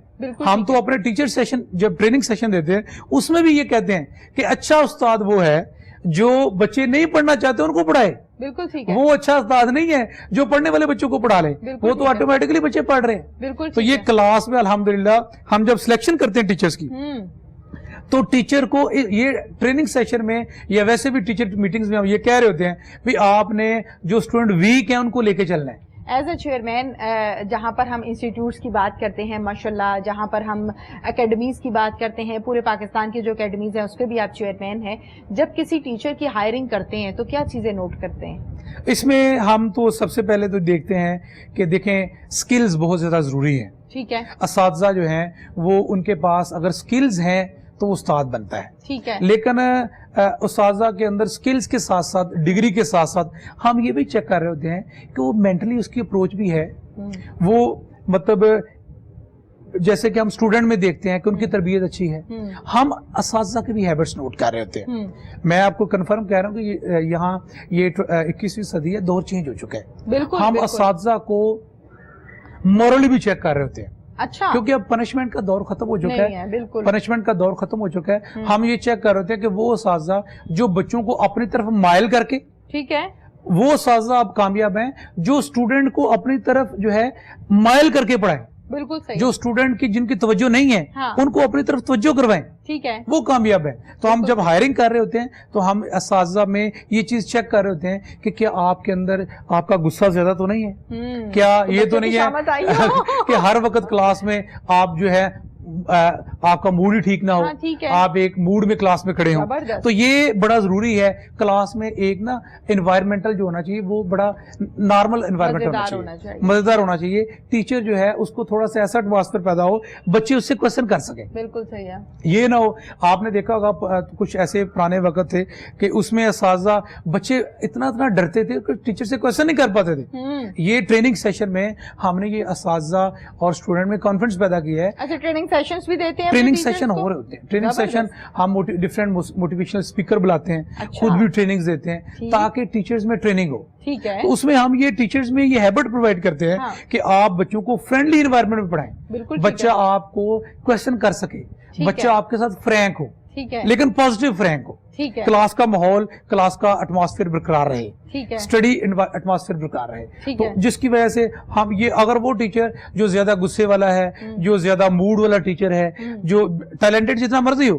ہم تو اپنے ٹیچر سیشن جب ٹریننگ سیشن دیتے ہیں اس میں بھی یہ کہتے ہیں کہ اچھا استاد وہ ہے جو بچے نہیں پڑھنا چاہتے ان کو پڑھائے. بالکل ٹھیک ہے، وہ اچھا استاد نہیں ہے جو پڑھنے والے بچوں کو پڑھا لے، وہ تو آٹومیٹکلی بچے پڑھ رہے ہیں. بالکل. تو یہ کلاس میں الحمدللہ ہم جب سلیکشن کرتے ہیں ٹیچرز کی تو ٹیچر کو یہ ٹریننگ سیشن میں یا ویسے بھی ٹیچر میٹنگز میں ہم یہ کہہ رہے ہوتے ہیں بھی آپ نے جو اسٹوڈنٹ ویک ہیں ان کو لے کے چلنا ہے. ایز اے چیئرمین، جہاں پر ہم انسٹیٹیوٹس کی بات کرتے ہیں ماشاءاللہ، جہاں پر ہم اکیڈمیز کی بات کرتے ہیں، پورے پاکستان کی جو اکیڈمیز ہیں اس پہ بھی آپ چیئرمین ہیں، جب کسی ٹیچر کی ہائرنگ کرتے ہیں تو کیا چیزیں نوٹ کرتے ہیں؟ اس میں ہم تو سب سے پہلے تو دیکھتے ہیں کہ دیکھیں سکلز بہت زیادہ ضروری ہیں. ٹھیک ہے، اساتذہ جو ہیں وہ ان کے پاس اگر سکلز ہیں تو وہ استاد بنتا ہے. ٹھیک ہے، لیکن اساتذہ کے اندر سکلز کے ساتھ ساتھ ڈگری کے ساتھ ساتھ ہم یہ بھی چیک کر رہے ہوتے ہیں کہ وہ مینٹلی اس کی اپروچ بھی ہے. وہ مطلب جیسے کہ ہم اسٹوڈنٹ میں دیکھتے ہیں کہ ان کی تربیت اچھی ہے، ہم اساتذہ کے بھی ہیبٹس نوٹ کر رہے ہوتے ہیں. میں آپ کو کنفرم کہہ رہا ہوں کہ یہاں یہ 21ویں صدی ہے، دور چینج ہو چکا ہے. ہم اساتذہ کو مورلی بھی چیک کر رہے ہوتے ہیں. اچھا، کیونکہ اب پنشمنٹ کا دور ختم ہو چکا ہے. بالکل، پنشمنٹ کا دور ختم ہو چکا ہے. ہم یہ چیک کر رہے ہوتے ہیں کہ وہ اساتذہ جو بچوں کو اپنی طرف مائل کر کے، ٹھیک ہے، وہ اساتذہ اب کامیاب ہیں جو اسٹوڈنٹ کو اپنی طرف جو ہے مائل کر کے پڑھائیں. بالکل صحیح. جو اسٹوڈنٹ کی جن کی توجہ نہیں ہے ان کو اپنی طرف توجہ کروائیں، ٹھیک ہے، وہ کامیاب ہے. تو ہم جب ہائرنگ کر رہے ہوتے ہیں تو ہم اساتذہ میں یہ چیز چیک کر رہے ہوتے ہیں کہ کیا آپ کے اندر آپ کا غصہ زیادہ تو نہیں ہے، کیا یہ تو نہیں ہے کہ ہر وقت کلاس میں آپ جو ہے آپ کا موڈ ہی ٹھیک نہ ہو، آپ ایک موڈ میں کلاس میں کھڑے ہوں. تو یہ بڑا ضروری ہے کلاس میں ایک نا انوائرمنٹل جو ہونا چاہیے وہ بڑا نارمل انوائرمنٹ ہونا چاہیے، مزیدار ہونا چاہیے. ٹیچر جو ہے اس کو تھوڑا سا ایسا ایٹماسفیئر پیدا ہو بچے اس سے کوشچن کر سکیں. بالکل صحیح ہے. یہ نہ ہو آپ نے دیکھا ہوگا کچھ ایسے پرانے وقت تھے کہ اس میں اساتذہ بچے اتنا ڈرتے تھے کہ ٹیچر سے کوشچن نہیں کر پاتے تھے. یہ ٹریننگ سیشن میں ہم نے یہ اساتذہ اور اسٹوڈنٹ میں کانفیڈنس پیدا کیا ہے. ٹریننگ سیشنز بھی دیتے ہیں، ٹریننگ سیشن ہو رہے ہوتے ہیں. ٹریننگ سیشن ہم ڈفرینٹ موٹیویشنل اسپیکر بلاتے ہیں، خود بھی ٹریننگز دیتے ہیں تاکہ ٹیچرز میں ٹریننگ ہو. ٹھیک ہے، تو اس میں ہم یہ ٹیچرز میں یہ ہیبٹ پرووائڈ کرتے ہیں کہ آپ بچوں کو فرینڈلی انوائرمنٹ میں پڑھائیں. بچہ آپ کو کوشچن کر سکے، بچہ آپ کے ساتھ فرینک ہو، لیکن پازیٹیو فرینک ہو. کلاس کا ماحول، کلاس کا ایٹماسفیئر برقرار رہے، اسٹڈی ایٹماسفیئر برقرار رہے. تو جس کی وجہ سے ہم یہ اگر وہ ٹیچر جو زیادہ غصے والا ہے، جو زیادہ موڈ والا ٹیچر ہے، جو ٹیلنٹڈ جتنا مرضی ہو،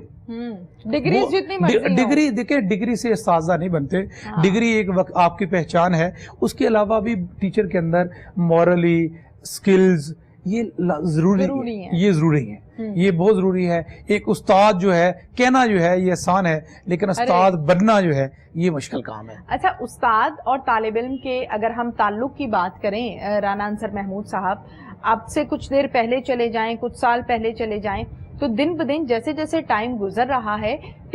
ڈگری دیکھیں ڈگری سے اساتذہ نہیں بنتے. ڈگری ایک وقت آپ کی پہچان ہے، اس کے علاوہ بھی ٹیچر کے اندر مورلی سکلز یہ ضروری ہے، یہ ضروری ہے، یہ بہت ضروری ہے. ایک استاد جو ہے کہنا جو ہے یہ آسان ہے، لیکن استاد بننا جو ہے یہ مشکل کام ہے. اچھا، استاد اور طالب علم کے اگر ہم تعلق کی بات کریں رانا انصر محمود صاحب، آپ سے کچھ دیر پہلے چلے جائیں، کچھ سال پہلے چلے جائیں، تو دن بدن جیسے جیسے ٹائم گزر رہا ہے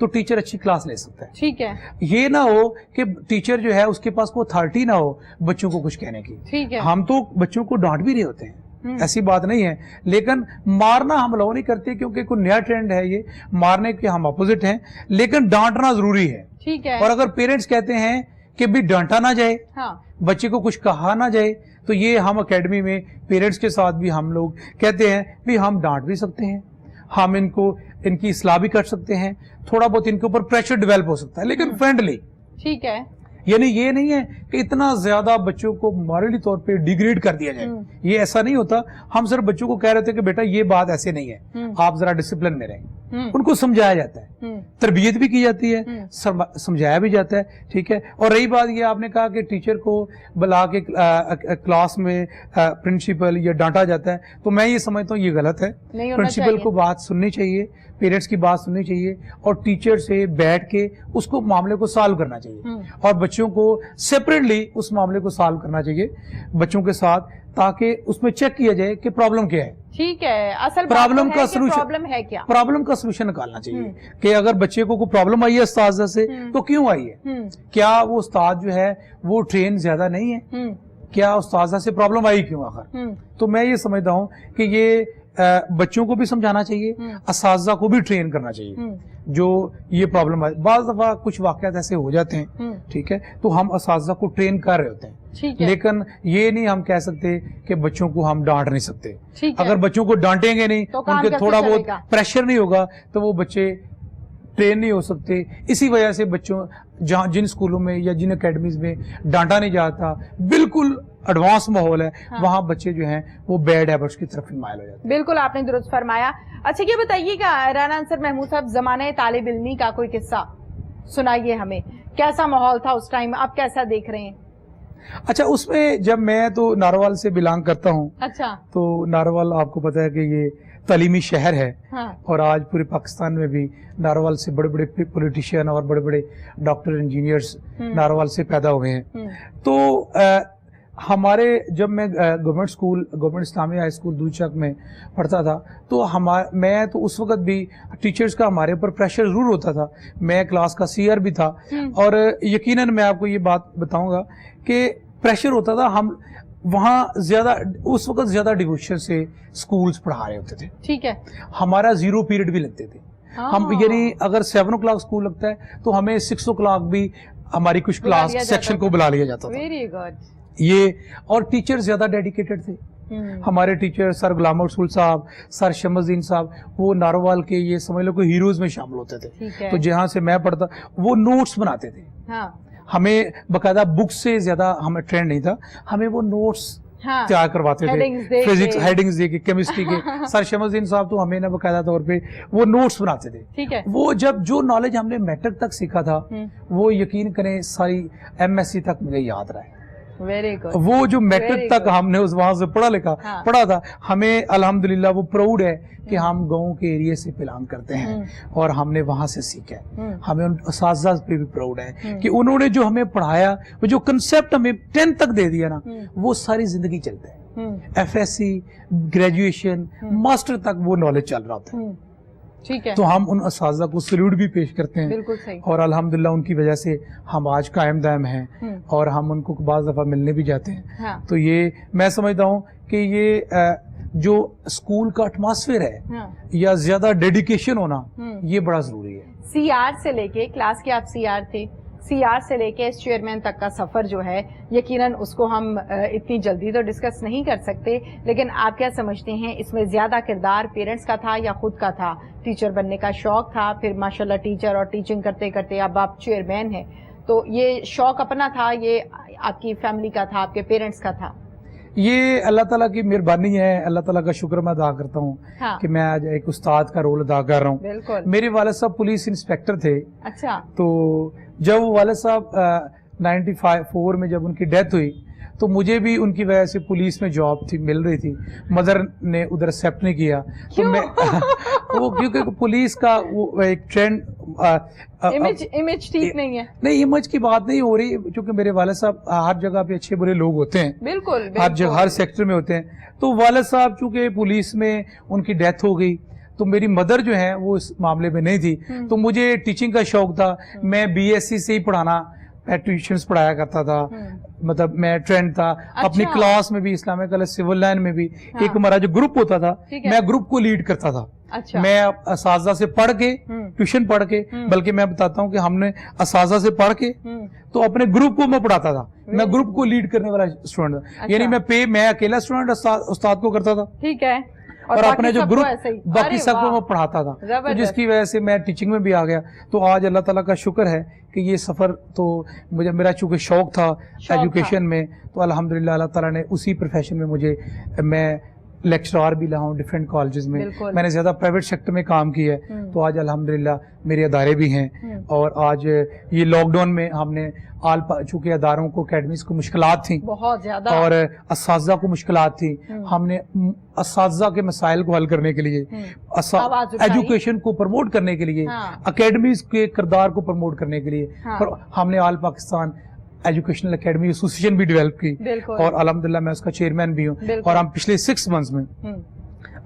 تو ٹیچر اچھی کلاس لے سکتا ہے. ٹھیک ہے. یہ نہ ہو کہ ٹیچر جو ہے اس کے پاس کوئی اتھارٹی نہ ہو بچوں کو کچھ کہنے کی. ٹھیک ہے. ہم تو بچوں کو ڈانٹ بھی رہے ہوتے ہیں, ایسی بات نہیں ہے, لیکن مارنا ہم الاؤ نہیں کرتے کیونکہ کوئی نیا ٹرینڈ ہے یہ مارنے کے, ہم اپوزٹ ہیں, لیکن ڈانٹنا ضروری ہے. ٹھیک ہے. اور اگر پیرنٹس کہتے ہیں کہ بھی ڈانٹا نہ جائے, بچے کو کچھ کہا نہ جائے, تو یہ ہم اکیڈمی میں پیرنٹس کے ساتھ بھی ہم لوگ کہتے ہیں بھی ہم ڈانٹ بھی سکتے ہیں, ہم ان کی اصلاح بھی کر سکتے ہیں, تھوڑا بہت ان کے اوپر پریشر ڈیولپ ہو سکتا ہے, لیکن فرینڈلی. ٹھیک ہے. یعنی یہ نہیں ہے کہ اتنا زیادہ بچوں کو مورلی طور پہ ڈیگریڈ کر دیا جائے, یہ ایسا نہیں ہوتا. ہم صرف بچوں کو کہہ رہے تھے کہ بیٹا یہ بات ایسے نہیں ہے, آپ ذرا ڈسپلن میں رہیں. ان کو سمجھایا جاتا ہے, تربیت بھی کی جاتی ہے, سمجھایا بھی جاتا ہے. ٹھیک ہے. اور رہی بات یہ آپ نے کہا کہ ٹیچر کو بلا کے کلاس میں پرنسپل یا ڈانٹا جاتا ہے, تو میں یہ سمجھتا ہوں یہ غلط ہے. پرنسپل کو بات سننی چاہیے, پیرنٹس کی بات سننی چاہیے, اور ٹیچر سے بیٹھ کے اس کو معاملے کو سالو کرنا چاہیے, اور بچوں کو سیپریٹلی اس معاملے کو سالو کرنا چاہیے بچوں کے ساتھ, تاکہ اس میں چیک کیا جائے کہ پرابلم کیا ہے. ٹھیک ہے. اصل پرابلم کا سولوشن نکالنا چاہیے کہ اگر بچے کو کوئی پرابلم آئی ہے استاذہ سے تو کیوں آئی ہے, کیا وہ استاد جو ہے وہ ٹرین زیادہ نہیں ہے, کیا استاذہ سے پرابلم آئی کیوں آخر. تو میں یہ سمجھتا ہوں کہ یہ بچوں کو بھی سمجھانا چاہیے, اساتذہ کو بھی ٹرین کرنا چاہیے جو یہ پرابلم ہے. بعض دفعہ کچھ واقعات ایسے ہو جاتے ہیں, ٹھیک ہے, تو ہم اساتذہ کو ٹرین کر رہے ہوتے ہیں, لیکن یہ نہیں ہم کہہ سکتے کہ بچوں کو ہم ڈانٹ نہیں سکتے. اگر بچوں کو ڈانٹیں گے نہیں, ان کے تھوڑا بہت پریشر نہیں ہوگا, تو وہ بچے ٹرین نہیں ہو سکتے. اسی وجہ سے بچوں جن اسکولوں میں یا جن اکیڈمیز میں ڈانٹا نہیں جاتا, بالکل ایڈوانس ماحول ہے, وہاں بچے جو ہیں وہ بیڈ ہیبٹس کی طرف مائل ہو جاتے ہیں. بالکل آپ نے درست فرمایا. اچھا یہ بتائیے گا رانا انصر محمود صاحب, زمانہ طالب علمی کا کوئی قصہ سنائیے ہمیں, کیسا ماحول تھا اس ٹائم, آپ کیسا دیکھ رہے ہیں؟ اچھا, اس میں جب میں تو ناروال سے بلانگ کرتا ہوں, اچھا, تو ناروال آپ کو پتا ہے کہ یہ تعلیمی شہر ہے, اور آج پورے پاکستان میں بھی ناروال سے بڑے بڑے پولیٹیشین اور بڑے بڑے ڈاکٹر انجینئرز ناروال سے پیدا ہوئے ہیں. تو ہمارے جب میں گورنمنٹ اسلامی ہائی اسکول دودھچک میں پڑھتا تھا, تو میں تو اس وقت بھی ٹیچرز کا ہمارے اوپر پریشر ضرور ہوتا تھا. میں کلاس کا سی آر بھی تھا, اور یقیناً میں آپ کو یہ بات بتاؤں گا کہ پریشر ہوتا تھا. ہم وہاں اس وقت زیادہ ڈیووشن سے اسکولز پڑھا رہے ہوتے تھے. ٹھیک ہے. ہمارا 0 پیریڈ بھی لگتے تھے. ہم یعنی اگر 7 o'clock اسکول لگتا ہے تو ہمیں 6 o'clock بھی ہماری کچھ کلاس سیکشن کو بلا لیا جاتا تھا. Very good. یہ اور ٹیچر زیادہ ڈیڈیکیٹڈ تھے. ہمارے ٹیچر سر غلام رسول صاحب, سر شمس الدین صاحب, وہ ناروال کے یہ سمجھ لو کہ ہیروز میں شامل ہوتے تھے. تو جہاں سے میں پڑھتا وہ نوٹس بناتے تھے. ہمیں باقاعدہ بک سے زیادہ ہمیں ٹرینڈ نہیں تھا, ہمیں وہ نوٹس تیار کرواتے تھے, فزکس ہیڈنگز دے کے, کیمسٹری کے. سر شمس الدین صاحب تو ہمیں نا باقاعدہ طور پہ وہ نوٹس بناتے تھے. وہ جو نالج ہم نے میٹرک تک سیکھا تھا, وہ یقین کریں ساری MSc تک مجھے یاد رہا ہے. وہ جو میٹرک تک ہم نے وہاں سے پڑھا تھا, ہمیں الحمدللہ وہ پراؤڈ ہے کہ ہم گاؤں کے ایریے سے بلانگ کرتے ہیں اور ہم نے وہاں سے سیکھا ہے. ہمیں ان اساتذہ پہ بھی پراؤڈ ہے کہ انہوں نے جو ہمیں پڑھایا, وہ جو کنسپٹ ہمیں 10 تک دے دیا نا, وہ ساری زندگی چلتا ہے. FSc, گریجویشن, ماسٹر تک وہ نالج چل رہا ہوتا ہے. ٹھیک ہے. تو ہم ان اساتذہ کو سلیوٹ بھی پیش کرتے ہیں. بالکل صحیح. اور الحمدللہ ان کی وجہ سے ہم آج قائم دائم ہیں, اور ہم ان کو بعض دفعہ ملنے بھی جاتے ہیں. تو یہ میں سمجھتا ہوں کہ یہ جو اسکول کا ایٹماسفیئر ہے یا زیادہ ڈیڈیکیشن ہونا, یہ بڑا ضروری ہے. CR سے لے کے کلاس کے آپ CR تھے, CR سے لے کے چیئرمین تک کا سفر جو ہے, یقیناً اس کو ہم اتنی جلدی تو ڈسکس نہیں کر سکتے, لیکن آپ کیا سمجھتے ہیں اس میں زیادہ کردار پیرنٹس کا تھا یا خود کا تھا؟ ٹیچر بننے کا شوق تھا, پھر ماشاءاللہ ٹیچر اور ٹیچنگ کرتے کرتے اب آپ چیئرمین ہیں, تو یہ شوق اپنا تھا, یہ آپ کی فیملی کا تھا, آپ کے پیرنٹس کا تھا؟ یہ اللہ تعالیٰ کی مہربانی ہے, اللہ تعالیٰ کا شکر میں ادا کرتا ہوں کہ میں آج ایک استاد کا رول ادا کر رہا ہوں. بالکل. میرے والد صاحب پولیس انسپیکٹر تھے. اچھا. تو جب والد صاحب 94 میں جب ان کی ڈیتھ ہوئی, تو مجھے بھی ان کی وجہ سے پولیس میں جاب تھی, مل رہی تھی. مدر نے ادھر ایکسیپٹ نہیں کیا, تو میں وہ کیونکہ پولیس کا وہ ایک ٹرینڈ, امیج ٹھیک نہیں ہے. نہیں, امیج کی بات نہیں ہو رہی, کیونکہ میرے والد صاحب ہر جگہ پہ اچھے برے لوگ ہوتے ہیں. بالکل. ہر جگہ ہر سیکٹر میں ہوتے ہیں. تو والد صاحب چونکہ پولیس میں ان کی ڈیتھ ہو گئی, تو میری مدر جو ہے وہ اس معاملے میں نہیں تھی, تو مجھے ٹیچنگ کا شوق تھا. میں BSc سے ہی پڑھانا, میں ٹیوشنز پڑھایا کرتا تھا, مطلب میں ٹرینڈ تھا. اپنی کلاس میں بھی, اسلامک کالج سول لائن میں بھی ایک ہمارا جو گروپ ہوتا تھا, میں گروپ کو لیڈ کرتا تھا. میں اساتذہ سے پڑھ کے, ٹیوشن پڑھ کے, بلکہ میں بتاتا ہوں کہ ہم نے اساتذہ سے پڑھ کے تو اپنے گروپ کو میں پڑھاتا تھا. میں گروپ کو لیڈ کرنے والا اسٹوڈنٹ تھا, یعنی میں اکیلا اسٹوڈنٹ استاد کو کرتا تھا, ٹھیک ہے, اور اپنے جو گروپ باقی سب کو میں پڑھاتا تھا, تو جس کی وجہ سے میں ٹیچنگ میں بھی آ گیا. تو آج اللہ تعالیٰ کا شکر ہے کہ یہ سفر تو مجھے, میرا چونکہ شوق تھا ایجوکیشن میں, تو الحمدللہ اللہ تعالیٰ نے اسی پروفیشن میں مجھے, میں لیکچرار بھی رہا ہوں ڈفرینٹ کالجز میں, میں نے زیادہ پرائیویٹ سیکٹر میں کام کیا ہے. تو آج الحمدللہ میرے ادارے بھی ہیں, اور آج یہ لاک ڈاؤن میں ہم نے چونکہ اداروں کو, اکیڈمیز کو مشکلات تھیں بہت زیادہ, اور اساتذہ کو مشکلات تھیں, ہم نے اساتذہ کے مسائل کو حل کرنے کے لیے, ایجوکیشن کو پروموٹ کرنے کے لیے, اکیڈمیز کے کردار کو پروموٹ کرنے کے لیے ہم نے آل پاکستان ایجوکیشنل اکیڈمی ایسوسیشن بھی ڈیولپ کی, اور الحمدللہ میں اس کا چیئرمین بھی ہوں. اور ہم پچھلے 6 منتھس میں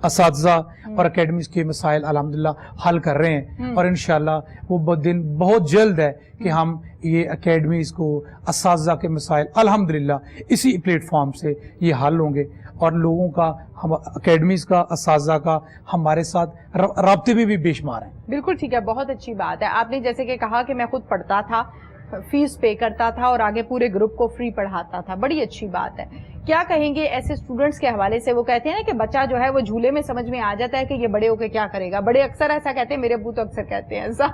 اساتذہ اور اکیڈمیز کے مسائل الحمدللہ حل کر رہے ہیں, اور انشاءاللہ وہ دن بہت جلد ہے کہ ہم یہ اکیڈمیز کو, اساتذہ کے مسائل الحمدللہ اسی پلیٹ فارم سے یہ حل ہوں گے, اور لوگوں کا, اکیڈمیز کا, اساتذہ کا ہمارے ساتھ رابطے میں بھی بے شمار ہیں. بالکل ٹھیک ہے, بہت اچھی بات ہے. آپ نے جیسے کہ کہا کہ میں خود پڑھتا تھا, فیس پے کرتا تھا, اور آگے پورے گروپ کو فری پڑھاتا تھا, بڑی اچھی بات ہے. کیا کہیں گے ایسے اسٹوڈنٹس کے حوالے سے؟ وہ کہتے ہیں نا کہ بچہ جو ہے وہ جھولے میں سمجھ میں آ جاتا ہے کہ یہ بڑے ہو کے کیا کرے گا. بڑے اکثر ایسا کہتے ہیں, میرے ابو تو اکثر کہتے ہیں ایسا.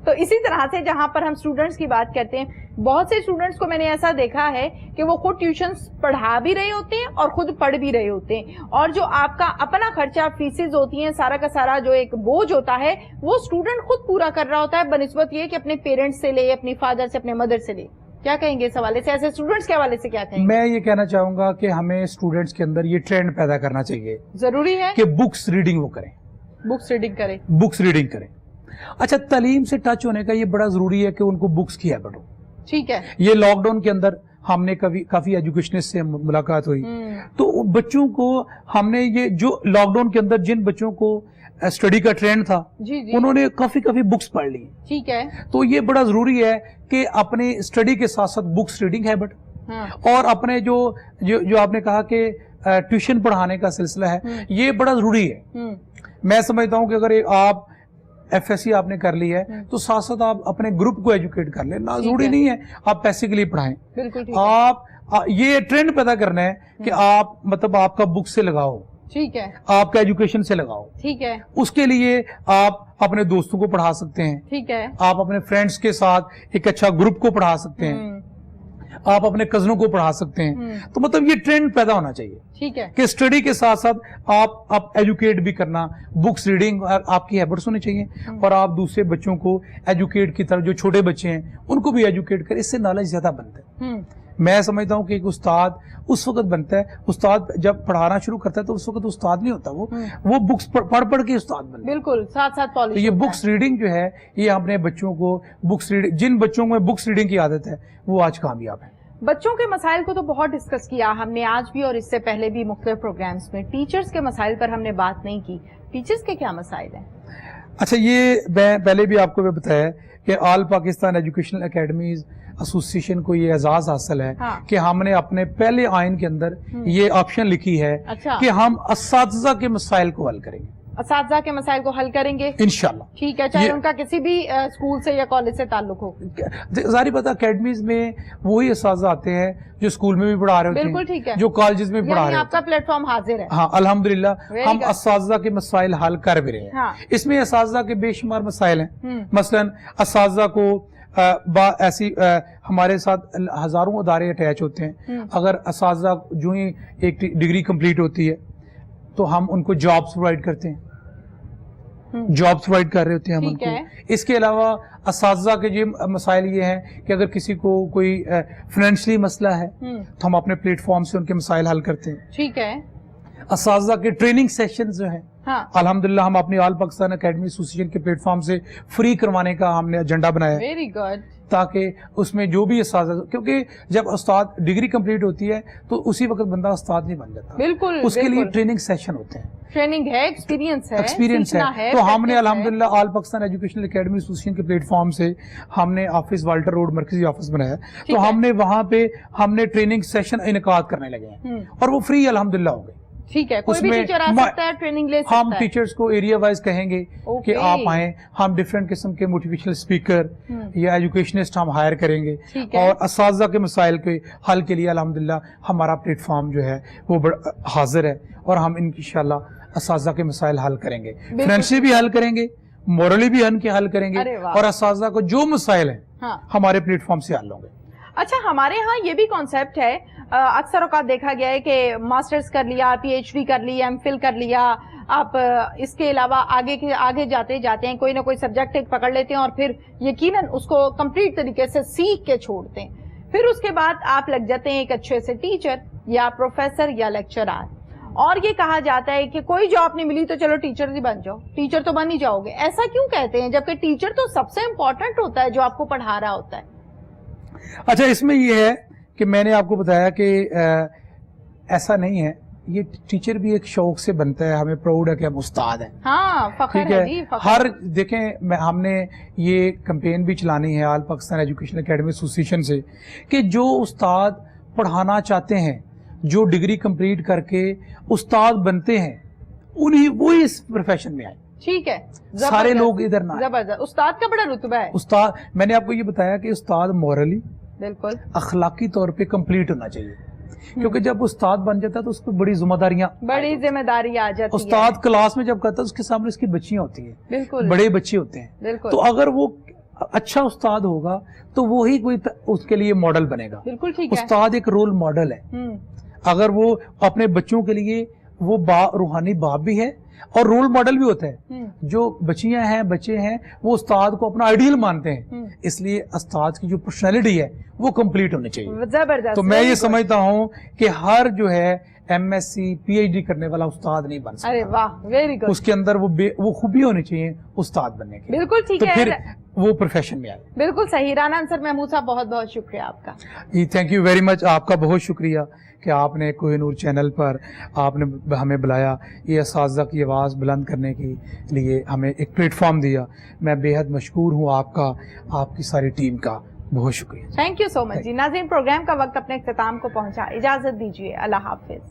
تو اسی طرح سے جہاں پر ہم اسٹوڈنٹس کی بات کرتے ہیں, بہت سے اسٹوڈنٹس کو میں نے ایسا دیکھا ہے کہ وہ خود ٹیوشنس پڑھا بھی رہے ہوتے ہیں اور خود پڑھ بھی رہے ہوتے ہیں, اور جو آپ کا اپنا خرچہ, فیسز ہوتی ہیں, سارا کا سارا جو ایک بوجھ ہوتا ہے وہ اسٹوڈنٹ خود پورا کر رہا ہوتا ہے, بنسبت یہ کہ اپنے پیرنٹس سے لے, اپنی فادر سے, اپنے مدر سے لے. کیا کہیں گے اس حوالے سے, ایسے اسٹوڈنٹس کے حوالے سے کیا کہیں گے؟ میں یہ کہنا چاہوں گا کہ ہمیں اسٹوڈنٹس کے اندر یہ ٹرینڈ پیدا کرنا چاہیے, ضروری ہے کہ بکس ریڈنگ وہ کریں, بکس ریڈنگ کریں, بکس ریڈنگ کریں. اچھا, تعلیم سے ٹچ ہونے کا یہ بڑا ضروری ہے کہ ان کو بکس کی ہیبٹ ہو. ٹھیک ہے. یہ لاک ڈاؤن کے اندر ہم نے کافی ایجوکیشنسٹ سے ملاقات ہوئی, تو بچوں کو ہم نے, یہ جو لاک ڈاؤن کے اندر جن بچوں کو اسٹڈی کا ٹرینڈ تھا, انہوں نے کافی بکس پڑھ لی. ٹھیک ہے. تو یہ بڑا ضروری ہے کہ اپنے اسٹڈی کے ساتھ ساتھ بکس ریڈنگ ہیبٹ, اور اپنے جو آپ نے کہا کہ ٹیوشن پڑھانے کا سلسلہ ہے, یہ بڑا ضروری ہے. میں سمجھتا ہوں کہ اگر آپ FSC آپ نے کر لی ہے تو ساتھ ساتھ آپ اپنے گروپ کو ایجوکیٹ کر لیں. نہ ضروری نہیں ہے آپ پیسے کے لیے پڑھائیں, آپ یہ ٹرینڈ پیدا کرنا ہے کہ آپ, مطلب آپ کا بک سے لگاؤ, ٹھیک ہے, آپ کا ایجوکیشن سے لگاؤ. ٹھیک ہے. اس کے لیے آپ اپنے دوستوں کو پڑھا سکتے ہیں, ٹھیک ہے, آپ اپنے فرینڈز کے ساتھ ایک اچھا گروپ کو پڑھا سکتے ہیں, آپ اپنے کزنوں کو پڑھا سکتے ہیں. تو مطلب یہ ٹرینڈ پیدا ہونا چاہیے, ٹھیک ہے, کہ اسٹڈی کے ساتھ ساتھ آپ ایجوکیٹ بھی کرنا, بکس ریڈنگ آپ کی ہیبٹس ہونی چاہیے, اور آپ دوسرے بچوں کو ایجوکیٹ کی طرف, جو چھوٹے بچے ہیں ان کو بھی ایجوکیٹ کریں. اس سے نالج زیادہ بنتا ہے. میں سمجھتا ہوں کہ ایک استاد اس وقت بنتا ہے, استاد جب پڑھانا شروع کرتا ہے تو اس وقت استاد نہیں ہوتا, وہ بکس پڑھ کے استاد بنتا ہے. بالکل, ساتھ ساتھ پالیش. تو یہ بکس ریڈنگ جو ہے, یہ اپنے بچوں کو بکس ریڈنگ, جن بچوں میں بکس ریڈنگ کی عادت ہے وہ آج کامیاب ہیں. بچوں کے مسائل کو تو بہت ڈسکس کیا ہم نے آج بھی, اور اس سے پہلے بھی مختلف پروگرامز میں. ٹیچرز کے مسائل پر ہم نے بات نہیں کی. ٹیچرز کے کیا مسائل ہیں؟ اچھا, یہ میں پہلے بھی آپ کو بتایا کہ آل پاکستان ایجوکیشنل اکیڈمیز ایسوسیشن کو یہ اعزاز حاصل ہے کہ ہم نے اپنے پہلے آئین کے اندر یہ آپشن لکھی ہے کہ ہم اساتذہ کے مسائل کو حل کریں گے. اساتذہ کے مسائل کو حل کریں گے انشاءاللہ. ٹھیک ہے, چاہے ان کا کسی بھی اسکول سے یا کالج سے تعلق ہو. ظاہر بات ہے اکیڈمیز میں وہی اساتذہ آتے ہیں جو اسکول میں بھی پڑھا رہے ہوتے ہیں, بالکل ٹھیک ہے, جو کالجز میں پڑھا رہے ہیں. آپ کا پلیٹ فارم حاضر ہے. ہاں الحمدللہ, ہم اساتذہ کے مسائل حل کر بھی رہے ہیں. اس میں اساتذہ کے بے شمار مسائل ہیں. مثلا اساتذہ کو ایسی ہمارے ساتھ ہزاروں ادارے اٹیچ ہوتے ہیں. اگر اساتذہ جو ہی ایک ڈگری کمپلیٹ ہوتی ہے تو ہم ان کو جابس پرووائڈ کرتے ہیں, جابس پرووائڈ کر رہے ہوتے ہیں ہم ان کو. اس کے علاوہ اساتذہ کے جو مسائل یہ ہیں کہ اگر کسی کو کوئی فائنینشلی مسئلہ ہے تو ہم اپنے پلیٹ فارم سے ان کے مسائل حل کرتے ہیں. ٹھیک ہے. اساتذہ کے ٹریننگ سیشنز جو ہیں الحمدللہ ہم اپنی آل پاکستان اکیڈمی ایسوسیشن کے پلیٹ فارم سے فری کروانے کا ہم نے ایجنڈا بنایا ہے, تاکہ اس میں جو بھی اساتذہ، کیونکہ جب استاد ڈگری کمپلیٹ ہوتی ہے تو اسی وقت بندہ استاد نہیں بن جاتا، بالکل اس کے لیے ٹریننگ سیشن ہوتے ہیں، ٹریننگ ہے، ایکسپیرینس ہے. تو ہم نے الحمدللہ آل پاکستان ایجوکیشنل اکیڈمی ایسوسیشن کے پلیٹ فارم سے ہم نے آفس والٹر روڈ مرکزی آفس بنایا، تو ہم نے وہاں پہ ہم نے ٹریننگ سیشن انعقاد کرنے لگے ہیں اور وہ فری الحمدللہ ہو گئے. ٹھیک ہے، کوئی بھی ٹیچر آ سکتا ہے، ٹریننگ لے سکتا ہے. ہم ٹیچرز کو ایریا وائز کہیں گے کہ آپ آئیں، ہم ڈفرینٹ قسم کے موٹیویشنل اسپیکر یا ایجوکیشنسٹ ہم ہائر کریں گے، اور اساتذہ کے مسائل کے حل کے لیے الحمدللہ ہمارا پلیٹ فارم جو ہے وہ حاضر ہے، اور ہم انشاءاللہ اساتذہ کے مسائل حل کریں گے، فائنینشلی بھی حل کریں گے، مورلی بھی حل کریں گے، اور اساتذہ کو جو مسائل ہیں ہمارے پلیٹ فارم سے حل ہوں گے. اچھا، ہمارے ہاں یہ بھی کانسیپٹ ہے، اکثر اوقات دیکھا گیا ہے کہ ماسٹرز کر لیا، پی ایچ ڈی کر لی، ایم فل کر لیا، آپ اس کے علاوہ آگے جاتے ہیں کوئی نہ کوئی سبجیکٹ ایک پکڑ لیتے ہیں اور پھر یقیناً اس کو کمپلیٹ طریقے سے سیکھ کے چھوڑتے ہیں، پھر اس کے بعد آپ لگ جاتے ہیں ایک اچھے سے ٹیچر یا پروفیسر یا لیکچرار، اور یہ کہا جاتا ہے کہ کوئی جاب نہیں ملی تو چلو ٹیچر ہی بن جاؤ، ٹیچر تو بن ہی جاؤ گے. ایسا کیوں کہتے ہیں جبکہ ٹیچر تو سب سے امپورٹنٹ ہوتا ہے جو آپ کو پڑھا رہا ہوتا ہے؟ اچھا، اس میں یہ ہے کہ میں نے آپ کو بتایا کہ ایسا نہیں ہے، یہ ٹیچر بھی ایک شوق سے بنتا ہے، ہمیں پراؤڈ ہے کہ ہم استاد ہیں. ہاں، فخر ہے جی، ہر دیکھیں ہم نے یہ کمپین بھی چلانی ہے آل پاکستان ایجوکیشنل اکیڈمی ایسوسیشن سے کہ جو استاد پڑھانا چاہتے ہیں، جو ڈگری کمپلیٹ کر کے استاد بنتے ہیں، وہی اس پروفیشن میں آئے. ٹھیک ہے، سارے لوگ ادھر نہ. زبردست. استاد کا بڑا رتبہ ہے. استاد، میں نے آپ کو یہ بتایا کہ استاد مورلی، بالکل اخلاقی طور پہ کمپلیٹ ہونا چاہیے، کیونکہ جب استاد بن جاتا ہے تو اس کو بڑی ذمہ داریاں، بڑی ذمہ داری آ جاتی ہے. استاد کلاس میں جب کرتا ہے اس کے سامنے اس کی بچیاں ہوتی ہیں، بالکل بڑے بچے ہوتے ہیں، بالکل. تو اگر وہ اچھا استاد ہوگا تو وہی کوئی اس کے لیے ماڈل بنے گا. بالکل ٹھیک ہے. استاد ایک رول ماڈل ہے. اگر وہ اپنے بچوں کے لیے وہ روحانی باپ بھی ہے اور رول ماڈل بھی ہوتا ہے. جو بچیاں ہیں، بچے ہیں، وہ استاد کو اپنا آئیڈیل مانتے ہیں، اس لیے استاد کی جو پرسنالٹی ہے وہ کمپلیٹ ہونی چاہیے. زبردست. تو میں یہ سمجھتا ہوں کہ ہر جو ہے M S C P H D کرنے والا استاد نہیں بن سکتا. ارے واہ، ویری گڈ. اس کے اندر وہ خوبی ہونی چاہیے استاد بننے کی. بالکل ٹھیک تو ہے، پھر وہ پروفیشن میں آئے. بالکل صحیح. رانا انصر محمود صاحب، بہت بہت شکریہ آپ کا. جی تھینک یو ویری مچ. آپ کا بہت شکریہ کہ آپ نے کوہ نور چینل پر آپ نے ہمیں بلایا، یہ اساتذہ کی آواز بلند کرنے کے لیے ہمیں ایک پلیٹ فارم دیا. میں بے حد مشکور ہوں آپ کا، آپ کی ساری ٹیم کا بہت شکریہ. تھینک یو سو مچ جی. ناظرین، پروگرام کا وقت اپنے اختتام کو پہنچا، اجازت دیجیے، اللہ حافظ.